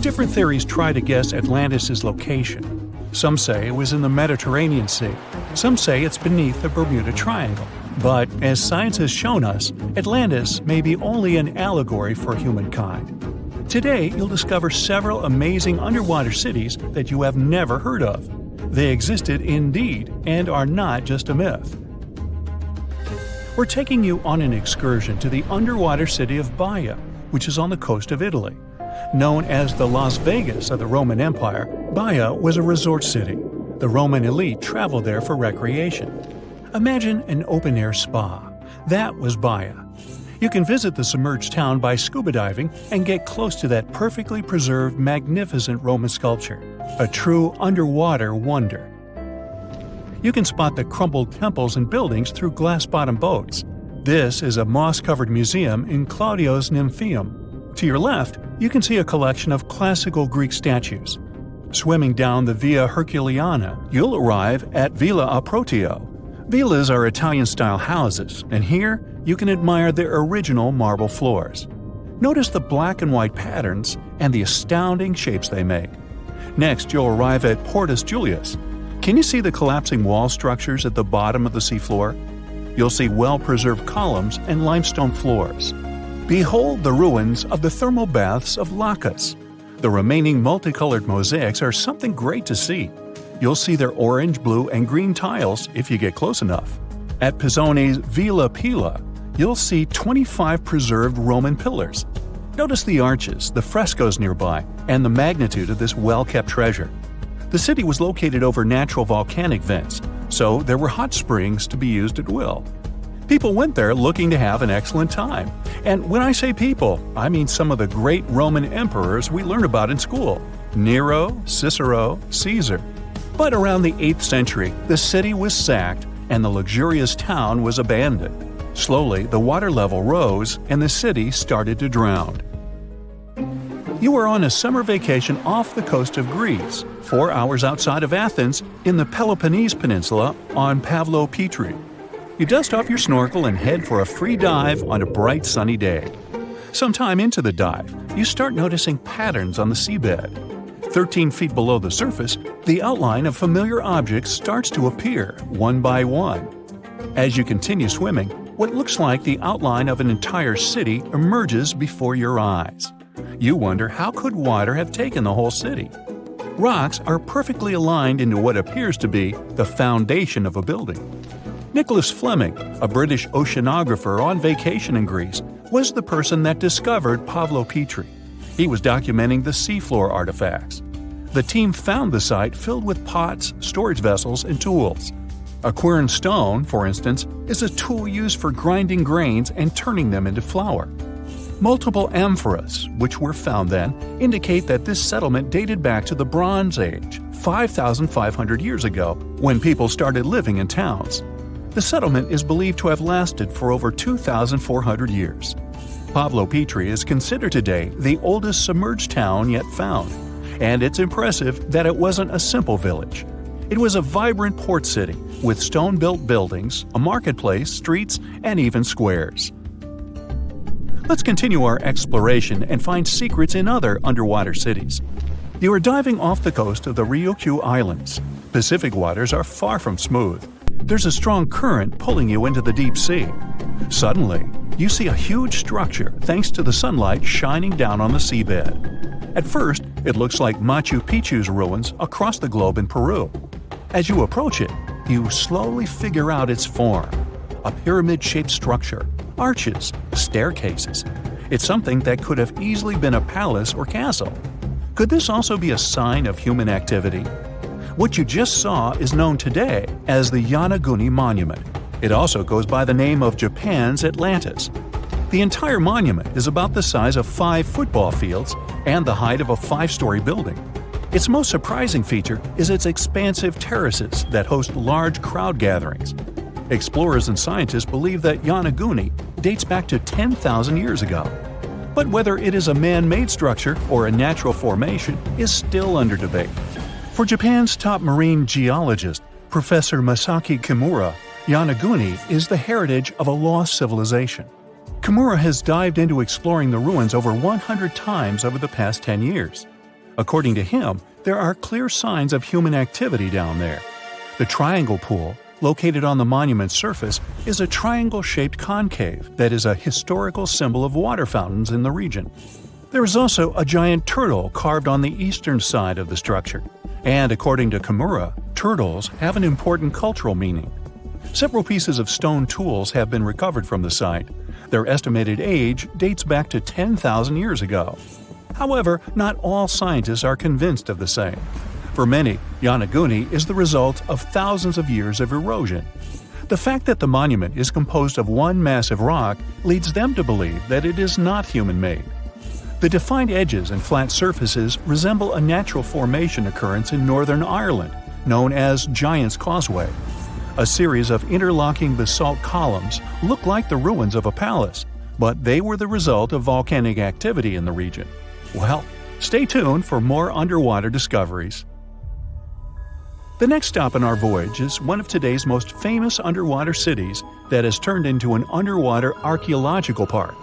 Different theories try to guess Atlantis' location. Some say it was in the Mediterranean Sea. Some say it's beneath the Bermuda Triangle. But, as science has shown us, Atlantis may be only an allegory for humankind. Today, you'll discover several amazing underwater cities that you have never heard of. They existed indeed and are not just a myth. We're taking you on an excursion to the underwater city of Baia, which is on the coast of Italy. Known as the Las Vegas of the Roman Empire, Baia was a resort city. The Roman elite traveled there for recreation. Imagine an open-air spa. That was Baia. You can visit the submerged town by scuba diving and get close to that perfectly preserved, magnificent Roman sculpture, a true underwater wonder. You can spot the crumbled temples and buildings through glass-bottom boats. This is a moss-covered museum in Claudio's Nymphaeum. To your left, you can see a collection of classical Greek statues. Swimming down the Via Herculeana, you'll arrive at Villa Aprotio. Villas are Italian-style houses, and here you can admire their original marble floors. Notice the black and white patterns and the astounding shapes they make. Next, you'll arrive at Portus Julius. Can you see the collapsing wall structures at the bottom of the seafloor? You'll see well-preserved columns and limestone floors. Behold the ruins of the thermal baths of Lacus. The remaining multicolored mosaics are something great to see. You'll see their orange, blue, and green tiles if you get close enough. At Pisoni's Villa Pila, you'll see 25 preserved Roman pillars. Notice the arches, the frescoes nearby, and the magnitude of this well-kept treasure. The city was located over natural volcanic vents, so there were hot springs to be used at will. People went there looking to have an excellent time. And when I say people, I mean some of the great Roman emperors we learn about in school: Nero, Cicero, Caesar. But around the 8th century, the city was sacked and the luxurious town was abandoned. Slowly, the water level rose and the city started to drown. You are on a summer vacation off the coast of Greece, 4 hours outside of Athens, in the Peloponnese Peninsula on Pavlo Petri. You dust off your snorkel and head for a free dive on a bright sunny day. Sometime into the dive, you start noticing patterns on the seabed. 13 feet below the surface, the outline of familiar objects starts to appear, one by one. As you continue swimming, what looks like the outline of an entire city emerges before your eyes. You wonder, how could water have taken the whole city? Rocks are perfectly aligned into what appears to be the foundation of a building. Nicholas Fleming, a British oceanographer on vacation in Greece, was the person that discovered Pavlo Petri. He was documenting the seafloor artifacts. The team found the site filled with pots, storage vessels, and tools. A quern stone, for instance, is a tool used for grinding grains and turning them into flour. Multiple amphoras, which were found then, indicate that this settlement dated back to the Bronze Age, 5,500 years ago, when people started living in towns. The settlement is believed to have lasted for over 2,400 years. Pavlo Petri is considered today the oldest submerged town yet found, and it's impressive that it wasn't a simple village. It was a vibrant port city with stone-built buildings, a marketplace, streets, and even squares. Let's continue our exploration and find secrets in other underwater cities. You are diving off the coast of the Ryukyu Islands. Pacific waters are far from smooth. There's a strong current pulling you into the deep sea. Suddenly, you see a huge structure thanks to the sunlight shining down on the seabed. At first, it looks like Machu Picchu's ruins across the globe in Peru. As you approach it, you slowly figure out its form. A pyramid-shaped structure, arches, staircases. It's something that could have easily been a palace or castle. Could this also be a sign of human activity? What you just saw is known today as the Yonaguni Monument. It also goes by the name of Japan's Atlantis. The entire monument is about the size of 5 football fields and the height of a 5-story building. Its most surprising feature is its expansive terraces that host large crowd gatherings. Explorers and scientists believe that Yonaguni dates back to 10,000 years ago. But whether it is a man-made structure or a natural formation is still under debate. For Japan's top marine geologist, Professor Masaki Kimura, Yonaguni is the heritage of a lost civilization. Kimura has dived into exploring the ruins over 100 times over the past 10 years. According to him, there are clear signs of human activity down there. The Triangle Pool, located on the monument's surface, is a triangle-shaped concave that is a historical symbol of water fountains in the region. There is also a giant turtle carved on the eastern side of the structure. And according to Kimura, turtles have an important cultural meaning. Several pieces of stone tools have been recovered from the site. Their estimated age dates back to 10,000 years ago. However, not all scientists are convinced of the same. For many, Yonaguni is the result of thousands of years of erosion. The fact that the monument is composed of one massive rock leads them to believe that it is not human-made. The defined edges and flat surfaces resemble a natural formation occurrence in Northern Ireland, known as Giant's Causeway. A series of interlocking basalt columns look like the ruins of a palace, but they were the result of volcanic activity in the region. Well, stay tuned for more underwater discoveries. The next stop on our voyage is one of today's most famous underwater cities that has turned into an underwater archaeological park.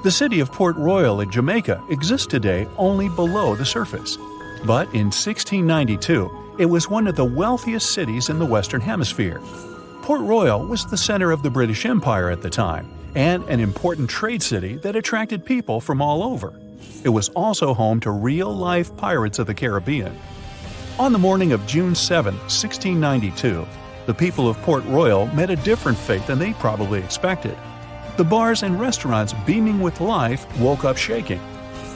The city of Port Royal in Jamaica exists today only below the surface. But in 1692, it was one of the wealthiest cities in the Western Hemisphere. Port Royal was the center of the British Empire at the time, and an important trade city that attracted people from all over. It was also home to real-life pirates of the Caribbean. On the morning of June 7, 1692, the people of Port Royal met a different fate than they probably expected. The bars and restaurants beaming with life woke up shaking.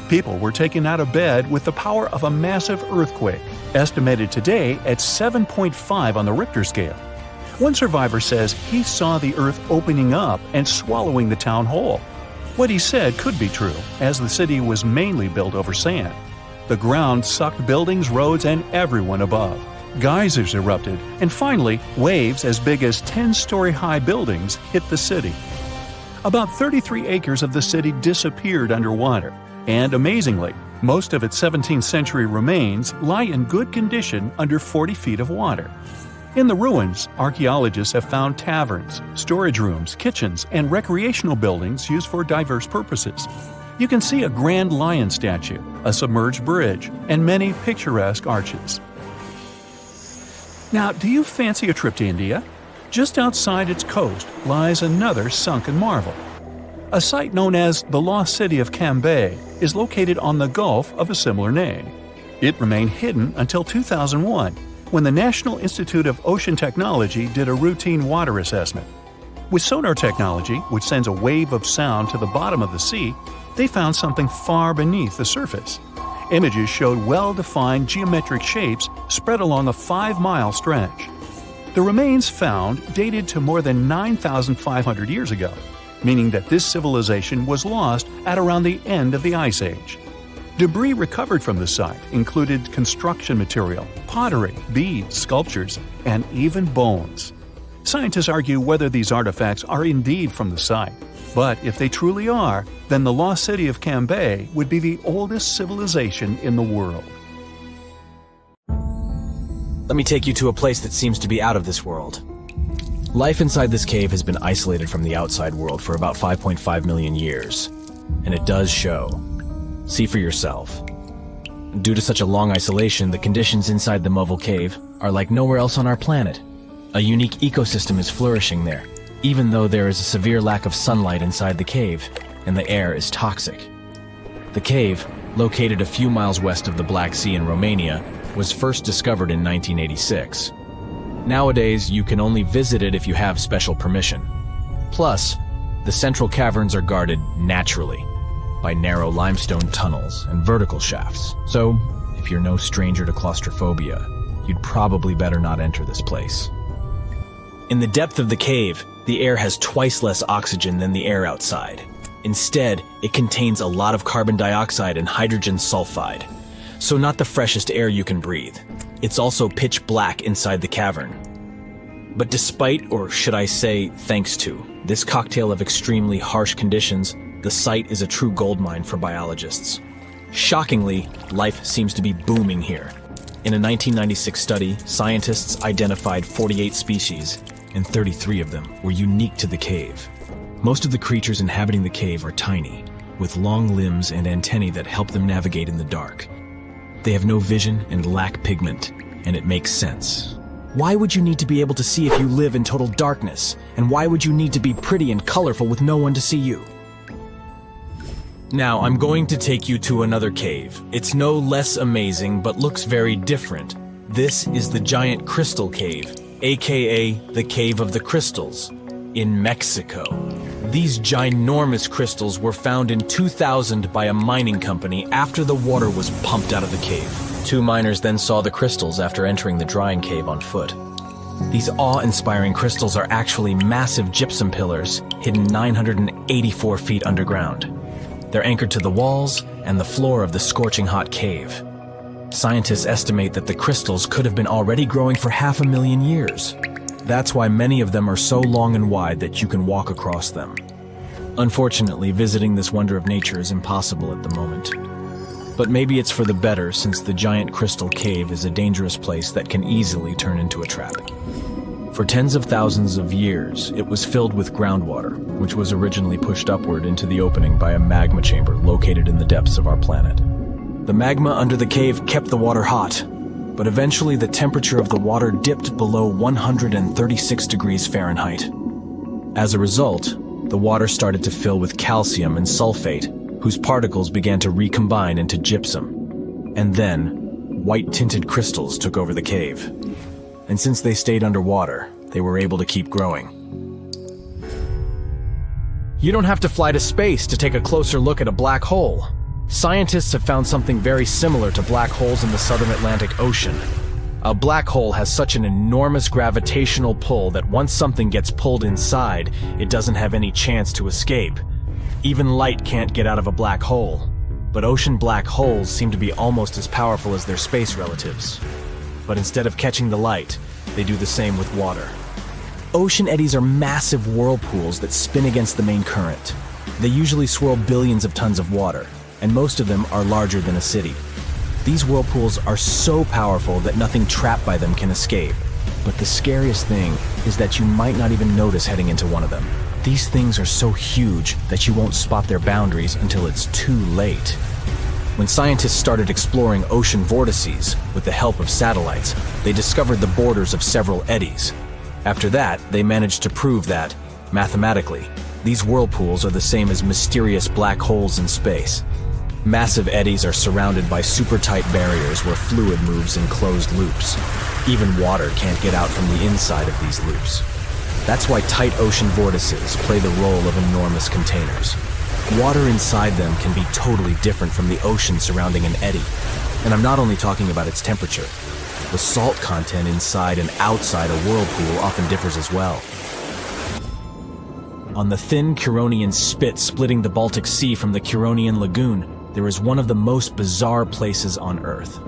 People were taken out of bed with the power of a massive earthquake, estimated today at 7.5 on the Richter scale. One survivor says he saw the earth opening up and swallowing the town whole. What he said could be true, as the city was mainly built over sand. The ground sucked buildings, roads, and everyone above. Geysers erupted, and finally, waves as big as 10-story-high buildings hit the city. About 33 acres of the city disappeared underwater, and amazingly, most of its 17th-century remains lie in good condition under 40 feet of water. In the ruins, archaeologists have found taverns, storage rooms, kitchens, and recreational buildings used for diverse purposes. You can see a grand lion statue, a submerged bridge, and many picturesque arches. Now, do you fancy a trip to India? Just outside its coast lies another sunken marvel. A site known as the Lost City of Cambay is located on the Gulf of a similar name. It remained hidden until 2001, when the National Institute of Ocean Technology did a routine water assessment. With sonar technology, which sends a wave of sound to the bottom of the sea, they found something far beneath the surface. Images showed well-defined geometric shapes spread along a 5-mile stretch. The remains found dated to more than 9,500 years ago, meaning that this civilization was lost at around the end of the Ice Age. Debris recovered from the site included construction material, pottery, beads, sculptures, and even bones. Scientists argue whether these artifacts are indeed from the site, but if they truly are, then the Lost City of Cambay would be the oldest civilization in the world. Let me take you to a place that seems to be out of this world. Life inside this cave has been isolated from the outside world for about 5.5 million years, and it does show. See for yourself. Due to such a long isolation, the conditions inside the Mobile Cave are like nowhere else on our planet. A unique ecosystem is flourishing there, even though there is a severe lack of sunlight inside the cave, and the air is toxic. The cave, located a few miles west of the Black Sea in Romania, was first discovered in 1986. Nowadays, you can only visit it if you have special permission. Plus, the central caverns are guarded naturally by narrow limestone tunnels and vertical shafts. So, if you're no stranger to claustrophobia, you'd probably better not enter this place. In the depth of the cave, the air has twice less oxygen than the air outside. Instead, it contains a lot of carbon dioxide and hydrogen sulfide, so not the freshest air you can breathe. It's also pitch black inside the cavern. But despite, or should I say thanks to, this cocktail of extremely harsh conditions, the site is a true goldmine for biologists. Shockingly, life seems to be booming here. In a 1996 study, scientists identified 48 species, and 33 of them were unique to the cave. Most of the creatures inhabiting the cave are tiny, with long limbs and antennae that help them navigate in the dark. They have no vision and lack pigment, and it makes sense. Why would you need to be able to see if you live in total darkness? And why would you need to be pretty and colorful with no one to see you? Now, I'm going to take you to another cave. It's no less amazing, but looks very different. This is the Giant Crystal Cave, aka the Cave of the Crystals, in Mexico. These ginormous crystals were found in 2000 by a mining company after the water was pumped out of the cave. Two miners then saw the crystals after entering the drying cave on foot. These awe-inspiring crystals are actually massive gypsum pillars hidden 984 feet underground. They're anchored to the walls and the floor of the scorching hot cave. Scientists estimate that the crystals could have been already growing for 500,000 years. That's why many of them are so long and wide that you can walk across them. Unfortunately, visiting this wonder of nature is impossible at the moment. But maybe it's for the better, since the giant crystal cave is a dangerous place that can easily turn into a trap. For tens of thousands of years, it was filled with groundwater, which was originally pushed upward into the opening by a magma chamber located in the depths of our planet. The magma under the cave kept the water hot, but eventually the temperature of the water dipped below 136 degrees Fahrenheit. As a result, the water started to fill with calcium and sulfate, whose particles began to recombine into gypsum. And then, white-tinted crystals took over the cave. And since they stayed underwater, they were able to keep growing. You don't have to fly to space to take a closer look at a black hole. Scientists have found something very similar to black holes in the southern Atlantic Ocean. A black hole has such an enormous gravitational pull that once something gets pulled inside, it doesn't have any chance to escape. Even light can't get out of a black hole. But ocean black holes seem to be almost as powerful as their space relatives. But instead of catching the light, they do the same with water. Ocean eddies are massive whirlpools that spin against the main current. They usually swirl billions of tons of water, and most of them are larger than a city. These whirlpools are so powerful that nothing trapped by them can escape. But the scariest thing is that you might not even notice heading into one of them. These things are so huge that you won't spot their boundaries until it's too late. When scientists started exploring ocean vortices with the help of satellites, they discovered the borders of several eddies. After that, they managed to prove that, mathematically, these whirlpools are the same as mysterious black holes in space. Massive eddies are surrounded by super-tight barriers where fluid moves in closed loops. Even water can't get out from the inside of these loops. That's why tight ocean vortices play the role of enormous containers. Water inside them can be totally different from the ocean surrounding an eddy. And I'm not only talking about its temperature. The salt content inside and outside a whirlpool often differs as well. On the thin Curonian spit splitting the Baltic Sea from the Curonian Lagoon, there is one of the most bizarre places on Earth.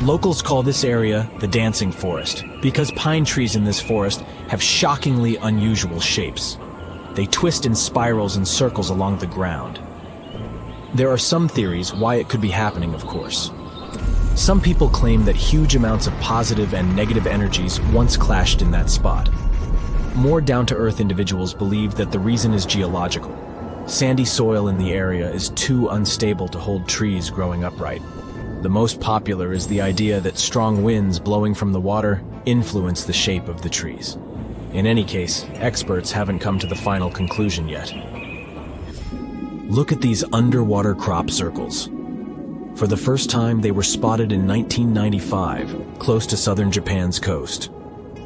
Locals call this area the Dancing Forest because pine trees in this forest have shockingly unusual shapes. They twist in spirals and circles along the ground. There are some theories why it could be happening, of course. Some people claim that huge amounts of positive and negative energies once clashed in that spot. More down-to-earth individuals believe that the reason is geological. Sandy soil in the area is too unstable to hold trees growing upright. The most popular is the idea that strong winds blowing from the water influence the shape of the trees. In any case, experts haven't come to the final conclusion yet. Look at these underwater crop circles. For the first time, they were spotted in 1995, close to southern Japan's coast.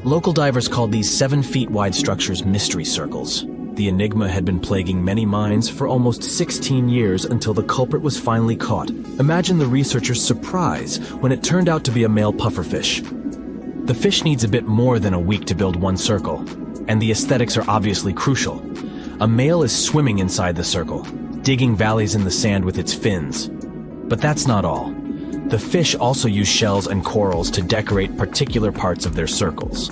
Local divers called these 7 feet wide structures mystery circles. The enigma had been plaguing many minds for almost 16 years until the culprit was finally caught. Imagine the researchers' surprise when it turned out to be a male pufferfish. The fish needs a bit more than a week to build one circle, and the aesthetics are obviously crucial. A male is swimming inside the circle, digging valleys in the sand with its fins. But that's not all. The fish also use shells and corals to decorate particular parts of their circles.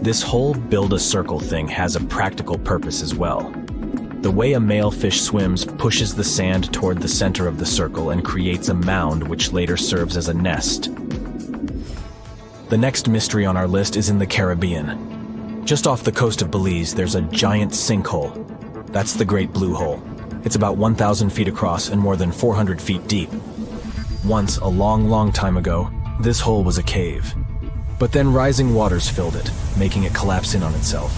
This whole build-a-circle thing has a practical purpose as well. The way a male fish swims pushes the sand toward the center of the circle and creates a mound which later serves as a nest. The next mystery on our list is in the Caribbean. Just off the coast of Belize, there's a giant sinkhole. That's the Great Blue Hole. It's about 1,000 feet across and more than 400 feet deep. Once, a long time ago, this hole was a cave. But then rising waters filled it, making it collapse in on itself.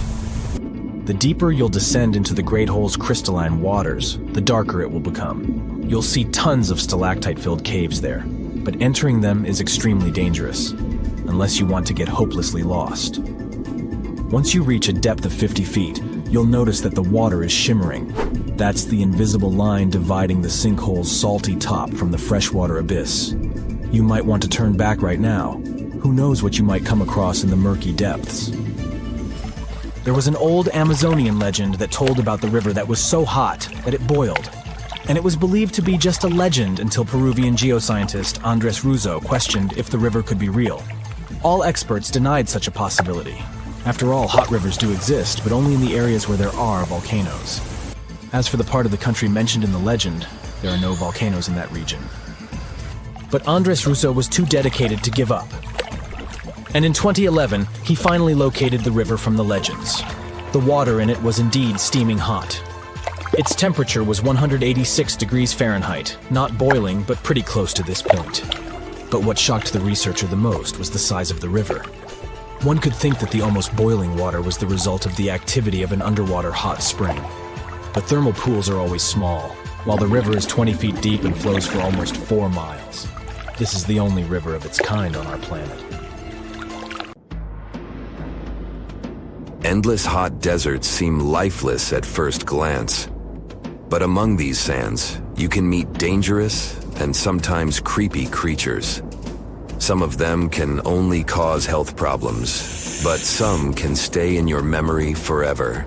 The deeper you'll descend into the Great Hole's crystalline waters, the darker it will become. You'll see tons of stalactite-filled caves there, but entering them is extremely dangerous, unless you want to get hopelessly lost. Once you reach a depth of 50 feet, you'll notice that the water is shimmering. That's the invisible line dividing the sinkhole's salty top from the freshwater abyss. You might want to turn back right now. Who knows what you might come across in the murky depths? There was an old Amazonian legend that told about the river that was so hot that it boiled. And it was believed to be just a legend until Peruvian geoscientist Andres Russo questioned if the river could be real. All experts denied such a possibility. After all, hot rivers do exist, but only in the areas where there are volcanoes. As for the part of the country mentioned in the legend, there are no volcanoes in that region. But Andres Russo was too dedicated to give up. And in 2011, he finally located the river from the legends. The water in it was indeed steaming hot. Its temperature was 186 degrees Fahrenheit, not boiling, but pretty close to this point. But what shocked the researcher the most was the size of the river. One could think that the almost boiling water was the result of the activity of an underwater hot spring. But thermal pools are always small, while the river is 20 feet deep and flows for almost 4 miles. This is the only river of its kind on our planet. Endless hot deserts seem lifeless at first glance. But among these sands, you can meet dangerous and sometimes creepy creatures. Some of them can only cause health problems, but some can stay in your memory forever.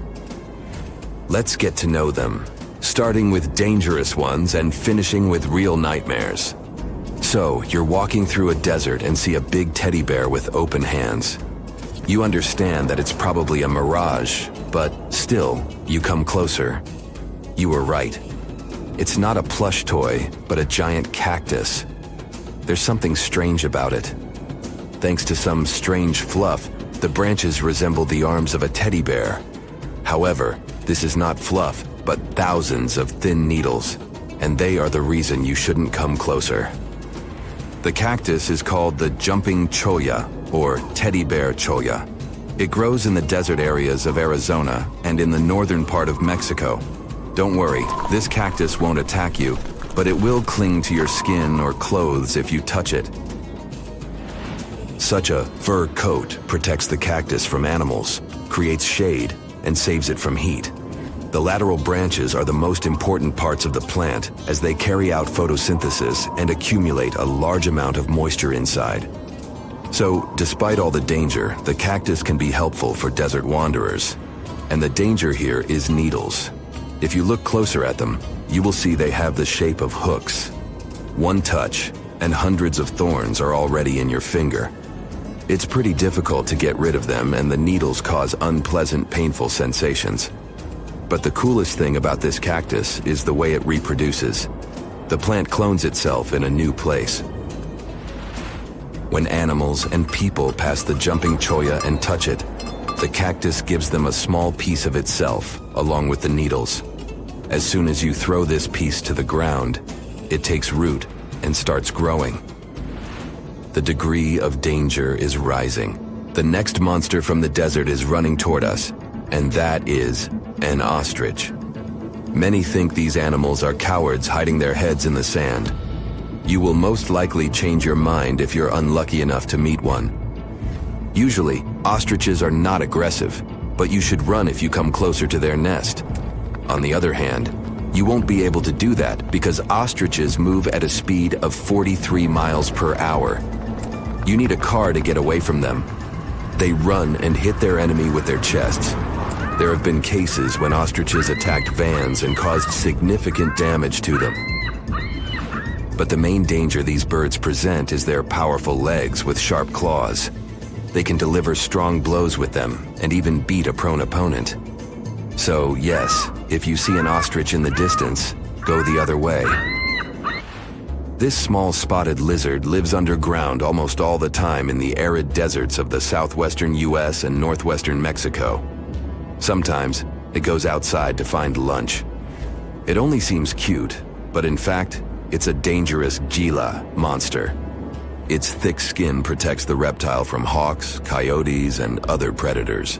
Let's get to know them, starting with dangerous ones and finishing with real nightmares. So, you're walking through a desert and see a big teddy bear with open hands. You understand that it's probably a mirage, but still, you come closer. You were right. It's not a plush toy, but a giant cactus. There's something strange about it. Thanks to some strange fluff, the branches resemble the arms of a teddy bear. However, this is not fluff, but thousands of thin needles, and they are the reason you shouldn't come closer. The cactus is called the jumping cholla, or teddy bear cholla. It grows in the desert areas of Arizona and in the northern part of Mexico. Don't worry, this cactus won't attack you, but it will cling to your skin or clothes if you touch it. Such a fur coat protects the cactus from animals, creates shade, and saves it from heat. The lateral branches are the most important parts of the plant as they carry out photosynthesis and accumulate a large amount of moisture inside. So, despite all the danger, the cactus can be helpful for desert wanderers. And the danger here is needles. If you look closer at them, you will see they have the shape of hooks. One touch, and hundreds of thorns are already in your finger. It's pretty difficult to get rid of them, and the needles cause unpleasant, painful sensations. But the coolest thing about this cactus is the way it reproduces. The plant clones itself in a new place. When animals and people pass the jumping cholla and touch it, the cactus gives them a small piece of itself, along with the needles. As soon as you throw this piece to the ground, it takes root and starts growing. The degree of danger is rising. The next monster from the desert is running toward us, and that is an ostrich. Many think these animals are cowards hiding their heads in the sand. You will most likely change your mind if you're unlucky enough to meet one. Usually, ostriches are not aggressive, but you should run if you come closer to their nest. On the other hand, you won't be able to do that because ostriches move at a speed of 43 miles per hour. You need a car to get away from them. They run and hit their enemy with their chests. There have been cases when ostriches attacked vans and caused significant damage to them. But the main danger these birds present is their powerful legs with sharp claws. They can deliver strong blows with them and even beat a prone opponent. So yes, if you see an ostrich in the distance, go the other way. This small spotted lizard lives underground almost all the time in the arid deserts of the southwestern US and northwestern Mexico. Sometimes it goes outside to find lunch. It only seems cute, but in fact, it's a dangerous Gila monster. Its thick skin protects the reptile from hawks, coyotes, and other predators.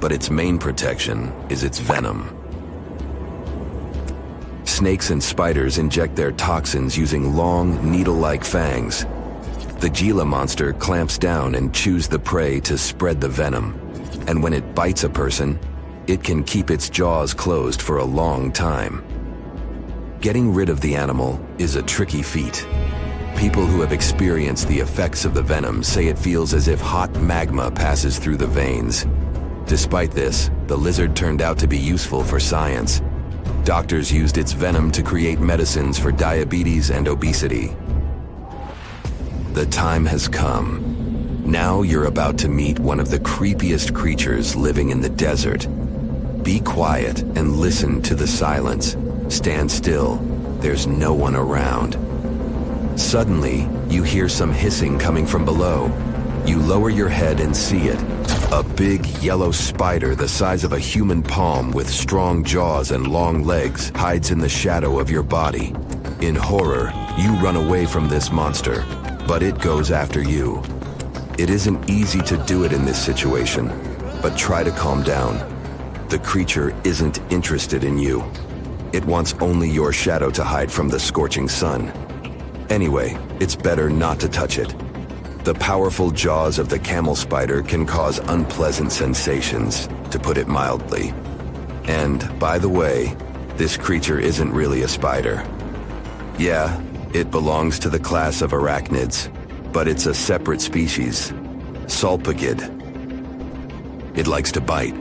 But its main protection is its venom. Snakes and spiders inject their toxins using long, needle-like fangs. The Gila monster clamps down and chews the prey to spread the venom. And when it bites a person, it can keep its jaws closed for a long time. Getting rid of the animal is a tricky feat. People who have experienced the effects of the venom say it feels as if hot magma passes through the veins. Despite this, the lizard turned out to be useful for science. Doctors used its venom to create medicines for diabetes and obesity. The time has come. Now you're about to meet one of the creepiest creatures living in the desert. Be quiet and listen to the silence. Stand still. There's no one around. Suddenly, you hear some hissing coming from below. You lower your head and see it. A big yellow spider the size of a human palm with strong jaws and long legs hides in the shadow of your body. In horror, you run away from this monster, but it goes after you. It isn't easy to do it in this situation, but try to calm down. The creature isn't interested in you. It wants only your shadow to hide from the scorching sun. Anyway, it's better not to touch it. The powerful jaws of the camel spider can cause unpleasant sensations, to put it mildly. And, by the way, this creature isn't really a spider. Yeah, it belongs to the class of arachnids, but it's a separate species, Sulpagid. It likes to bite.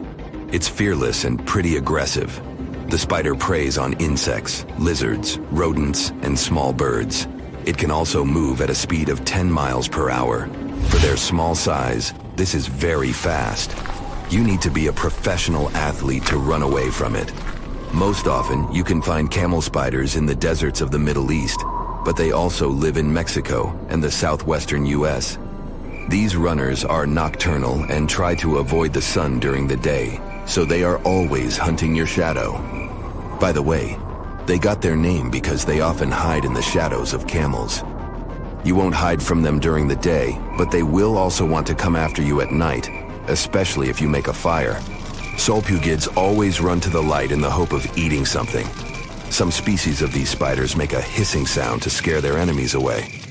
It's fearless and pretty aggressive. The spider preys on insects, lizards, rodents, and small birds. It can also move at a speed of 10 miles per hour. For their small size, this is very fast. You need to be a professional athlete to run away from it. Most often, you can find camel spiders in the deserts of the Middle East, but they also live in Mexico and the southwestern US. These runners are nocturnal and try to avoid the sun during the day, so they are always hunting your shadow. By the way, they got their name because they often hide in the shadows of camels. You won't hide from them during the day, but they will also want to come after you at night, especially if you make a fire. Sulpugids always run to the light in the hope of eating something. Some species of these spiders make a hissing sound to scare their enemies away.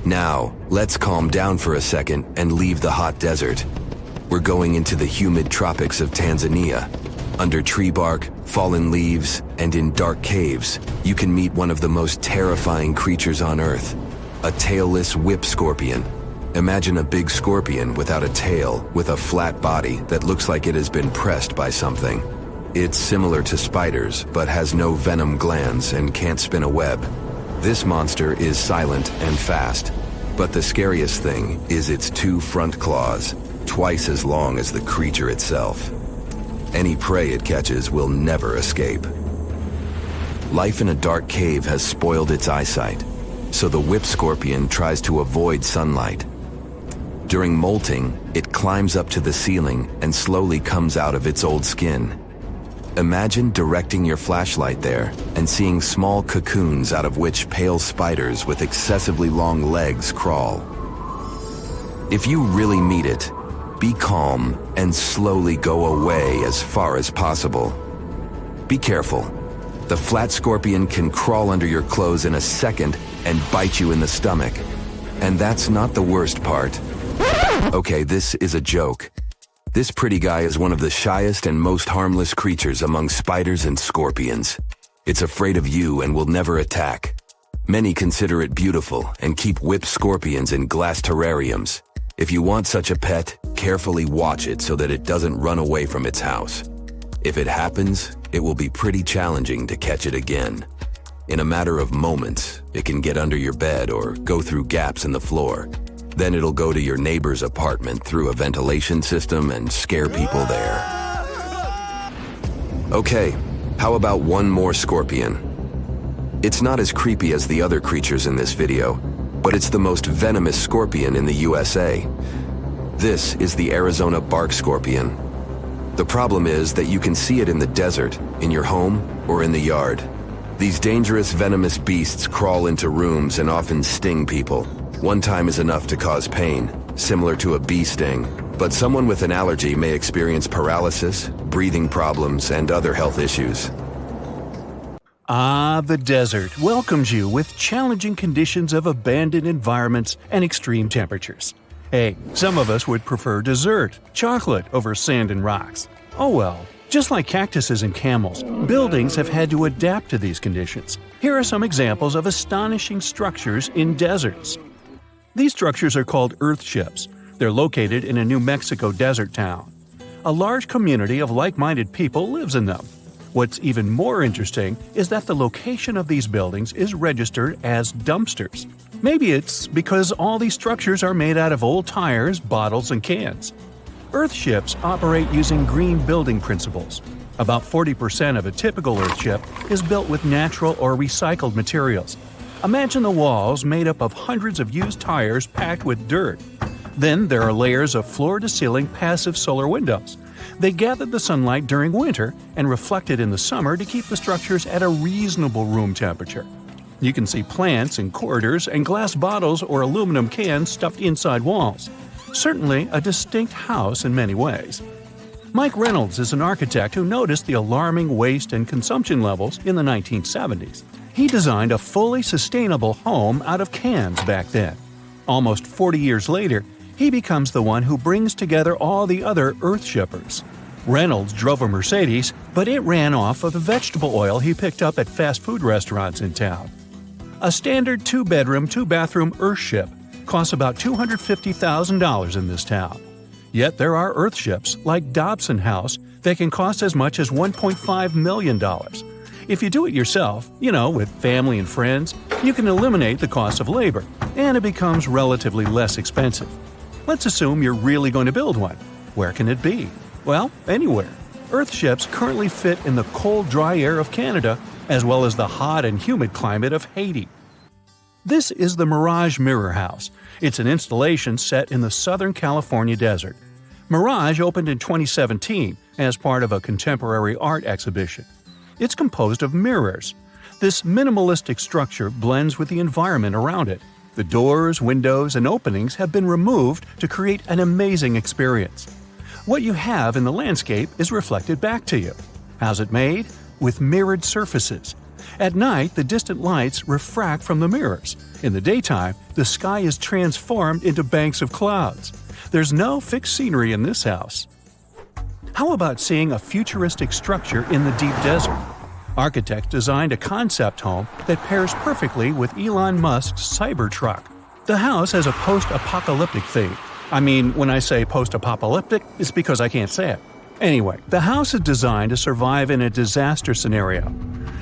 Now, let's calm down for a second and leave the hot desert. We're going into the humid tropics of Tanzania. Under tree bark, fallen leaves, and in dark caves, you can meet one of the most terrifying creatures on Earth, a tailless whip scorpion. Imagine a big scorpion without a tail, with a flat body that looks like it has been pressed by something. It's similar to spiders, but has no venom glands and can't spin a web. This monster is silent and fast, but the scariest thing is its 2 front claws, twice as long as the creature itself. Any prey it catches will never escape. Life in a dark cave has spoiled its eyesight, so the whip scorpion tries to avoid sunlight. During molting, it climbs up to the ceiling and slowly comes out of its old skin. Imagine directing your flashlight there and seeing small cocoons out of which pale spiders with excessively long legs crawl. If you really meet it, be calm and slowly go away as far as possible. Be careful. The flat scorpion can crawl under your clothes in a second and bite you in the stomach. And that's not the worst part. Okay, this is a joke. This pretty guy is one of the shyest and most harmless creatures among spiders and scorpions. It's afraid of you and will never attack. Many consider it beautiful and keep whip scorpions in glass terrariums. If you want such a pet, carefully watch it so that it doesn't run away from its house. If it happens, it will be pretty challenging to catch it again. In a matter of moments, it can get under your bed or go through gaps in the floor. Then it'll go to your neighbor's apartment through a ventilation system and scare people there. Okay, how about one more scorpion? It's not as creepy as the other creatures in this video, but it's the most venomous scorpion in the USA. This is the Arizona bark scorpion. The problem is that you can see it in the desert, in your home, or in the yard. These dangerous venomous beasts crawl into rooms and often sting people. One time is enough to cause pain, similar to a bee sting, but someone with an allergy may experience paralysis, breathing problems, and other health issues. The desert welcomes you with challenging conditions of abandoned environments and extreme temperatures. Hey, some of us would prefer dessert, chocolate, over sand and rocks. Oh well. Just like cactuses and camels, buildings have had to adapt to these conditions. Here are some examples of astonishing structures in deserts. These structures are called earthships. They're located in a New Mexico desert town. A large community of like-minded people lives in them. What's even more interesting is that the location of these buildings is registered as dumpsters. Maybe it's because all these structures are made out of old tires, bottles, and cans. Earth ships operate using green building principles. About 40% of a typical Earth ship is built with natural or recycled materials. Imagine the walls made up of hundreds of used tires packed with dirt. Then there are layers of floor-to-ceiling passive solar windows. They gather the sunlight during winter and reflect it in the summer to keep the structures at a reasonable room temperature. You can see plants in corridors and glass bottles or aluminum cans stuffed inside walls. Certainly a distinct house in many ways. Mike Reynolds is an architect who noticed the alarming waste and consumption levels in the 1970s. He designed a fully sustainable home out of cans back then. Almost 40 years later, he becomes the one who brings together all the other Earth shippers. Reynolds drove a Mercedes, but it ran off of the vegetable oil he picked up at fast food restaurants in town. A standard 2-bedroom, 2-bathroom Earth ship costs about $250,000 in this town. Yet there are Earth ships, like Dobson House, that can cost as much as $1.5 million. If you do it yourself, with family and friends, you can eliminate the cost of labor, and it becomes relatively less expensive. Let's assume you're really going to build one. Where can it be? Well, anywhere. Earth ships currently fit in the cold, dry air of Canada, as well as the hot and humid climate of Haiti. This is the Mirage Mirror House. It's an installation set in the Southern California desert. Mirage opened in 2017 as part of a contemporary art exhibition. It's composed of mirrors. This minimalistic structure blends with the environment around it. The doors, windows, and openings have been removed to create an amazing experience. What you have in the landscape is reflected back to you. How's it made? With mirrored surfaces. At night, the distant lights refract from the mirrors. In the daytime, the sky is transformed into banks of clouds. There's no fixed scenery in this house. How about seeing a futuristic structure in the deep desert? Architects designed a concept home that pairs perfectly with Elon Musk's Cybertruck. The house has a post-apocalyptic theme. When I say post-apocalyptic, it's because I can't say it. Anyway, the house is designed to survive in a disaster scenario.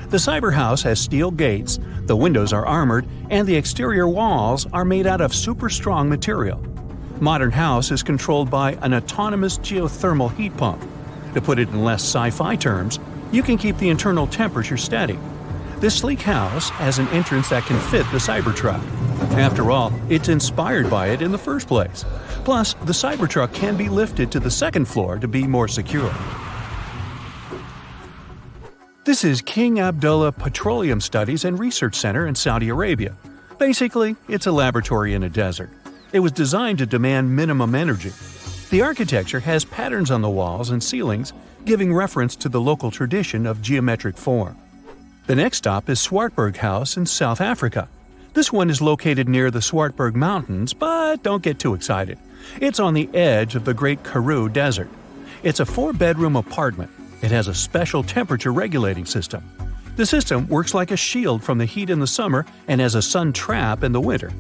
The cyber house has steel gates, the windows are armored, and the exterior walls are made out of super strong material. Modern house is controlled by an autonomous geothermal heat pump. To put it in less sci-fi terms, you can keep the internal temperature steady. This sleek house has an entrance that can fit the Cybertruck. After all, it's inspired by it in the first place. Plus, the Cybertruck can be lifted to the second floor to be more secure. This is King Abdullah Petroleum Studies and Research Center in Saudi Arabia. Basically, it's a laboratory in a desert. It was designed to demand minimum energy. The architecture has patterns on the walls and ceilings, giving reference to the local tradition of geometric form. The next stop is Swartberg House in South Africa. This one is located near the Swartberg Mountains, but don't get too excited. It's on the edge of the Great Karoo Desert. It's a 4-bedroom apartment. It has a special temperature regulating system. The system works like a shield from the heat in the summer and as a sun trap in the winter.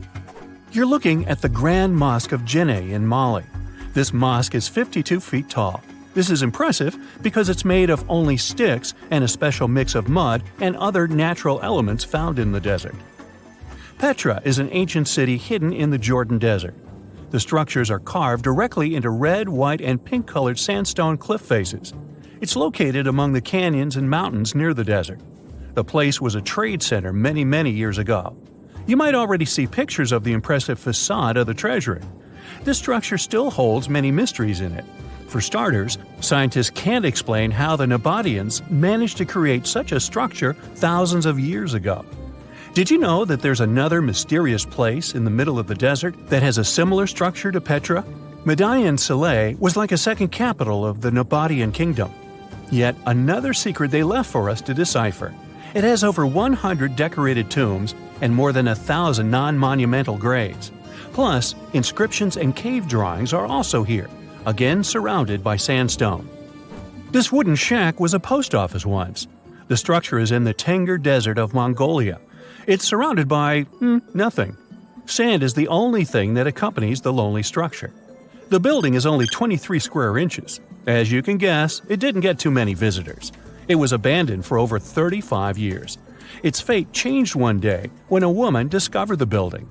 You're looking at the Grand Mosque of Djenné in Mali. This mosque is 52 feet tall. This is impressive because it's made of only sticks and a special mix of mud and other natural elements found in the desert. Petra is an ancient city hidden in the Jordan Desert. The structures are carved directly into red, white, and pink-colored sandstone cliff faces. It's located among the canyons and mountains near the desert. The place was a trade center many years ago. You might already see pictures of the impressive facade of the treasury. This structure still holds many mysteries in it. For starters, scientists can't explain how the Nabateans managed to create such a structure thousands of years ago. Did you know that there's another mysterious place in the middle of the desert that has a similar structure to Petra? Median Saleh was like a second capital of the Nabatean kingdom. Yet another secret they left for us to decipher. It has over 100 decorated tombs and more than 1,000 non-monumental graves. Plus, inscriptions and cave drawings are also here, again surrounded by sandstone. This wooden shack was a post office once. The structure is in the Tengger Desert of Mongolia. It's surrounded by nothing. Sand is the only thing that accompanies the lonely structure. The building is only 23 square inches. As you can guess, it didn't get too many visitors. It was abandoned for over 35 years. Its fate changed one day when a woman discovered the building.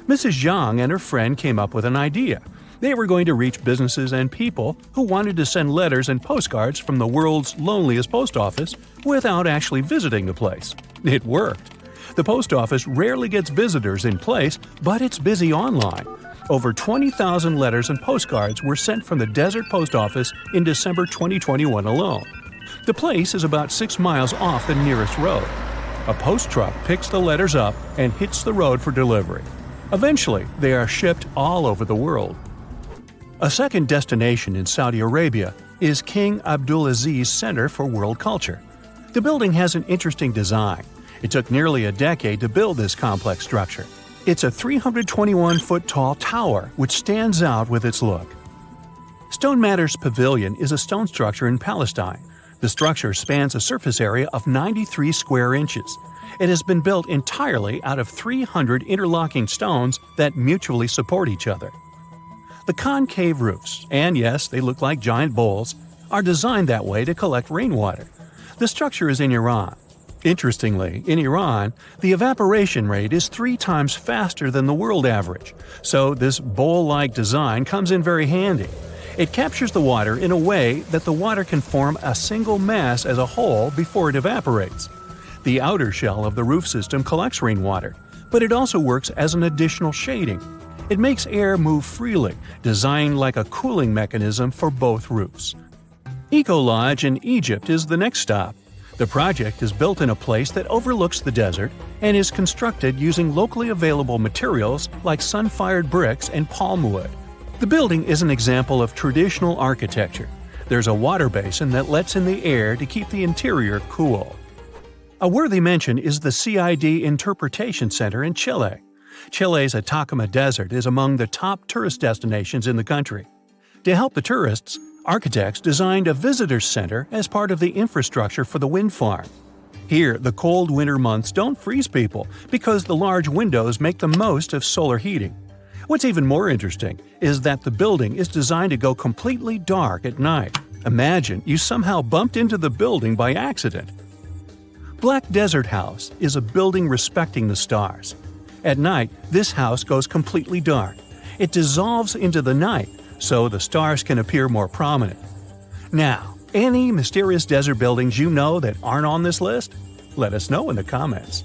Mrs. Zhang and her friend came up with an idea. They were going to reach businesses and people who wanted to send letters and postcards from the world's loneliest post office without actually visiting the place. It worked. The post office rarely gets visitors in place, but it's busy online. Over 20,000 letters and postcards were sent from the Desert Post Office in December 2021 alone. The place is about 6 miles off the nearest road. A post truck picks the letters up and hits the road for delivery. Eventually, they are shipped all over the world. A second destination in Saudi Arabia is King Abdulaziz Center for World Culture. The building has an interesting design. It took nearly a decade to build this complex structure. It's a 321-foot-tall tower which stands out with its look. Stone Matters Pavilion is a stone structure in Palestine. The structure spans a surface area of 93 square inches. It has been built entirely out of 300 interlocking stones that mutually support each other. The concave roofs, and yes, they look like giant bowls, are designed that way to collect rainwater. The structure is in Iran. Interestingly, in Iran, the evaporation rate is 3 times faster than the world average, so this bowl-like design comes in very handy. It captures the water in a way that the water can form a single mass as a whole before it evaporates. The outer shell of the roof system collects rainwater, but it also works as an additional shading. It makes air move freely, designed like a cooling mechanism for both roofs. Eco Lodge in Egypt is the next stop. The project is built in a place that overlooks the desert and is constructed using locally available materials like sun-fired bricks and palm wood. The building is an example of traditional architecture. There's a water basin that lets in the air to keep the interior cool. A worthy mention is the CID Interpretation Center in Chile. Chile's Atacama Desert is among the top tourist destinations in the country. To help the tourists, architects designed a visitor center as part of the infrastructure for the wind farm. Here, the cold winter months don't freeze people because the large windows make the most of solar heating. What's even more interesting is that the building is designed to go completely dark at night. Imagine you somehow bumped into the building by accident. Black Desert House is a building respecting the stars. At night, this house goes completely dark. It dissolves into the night, so the stars can appear more prominent. Now, any mysterious desert buildings you know that aren't on this list? Let us know in the comments.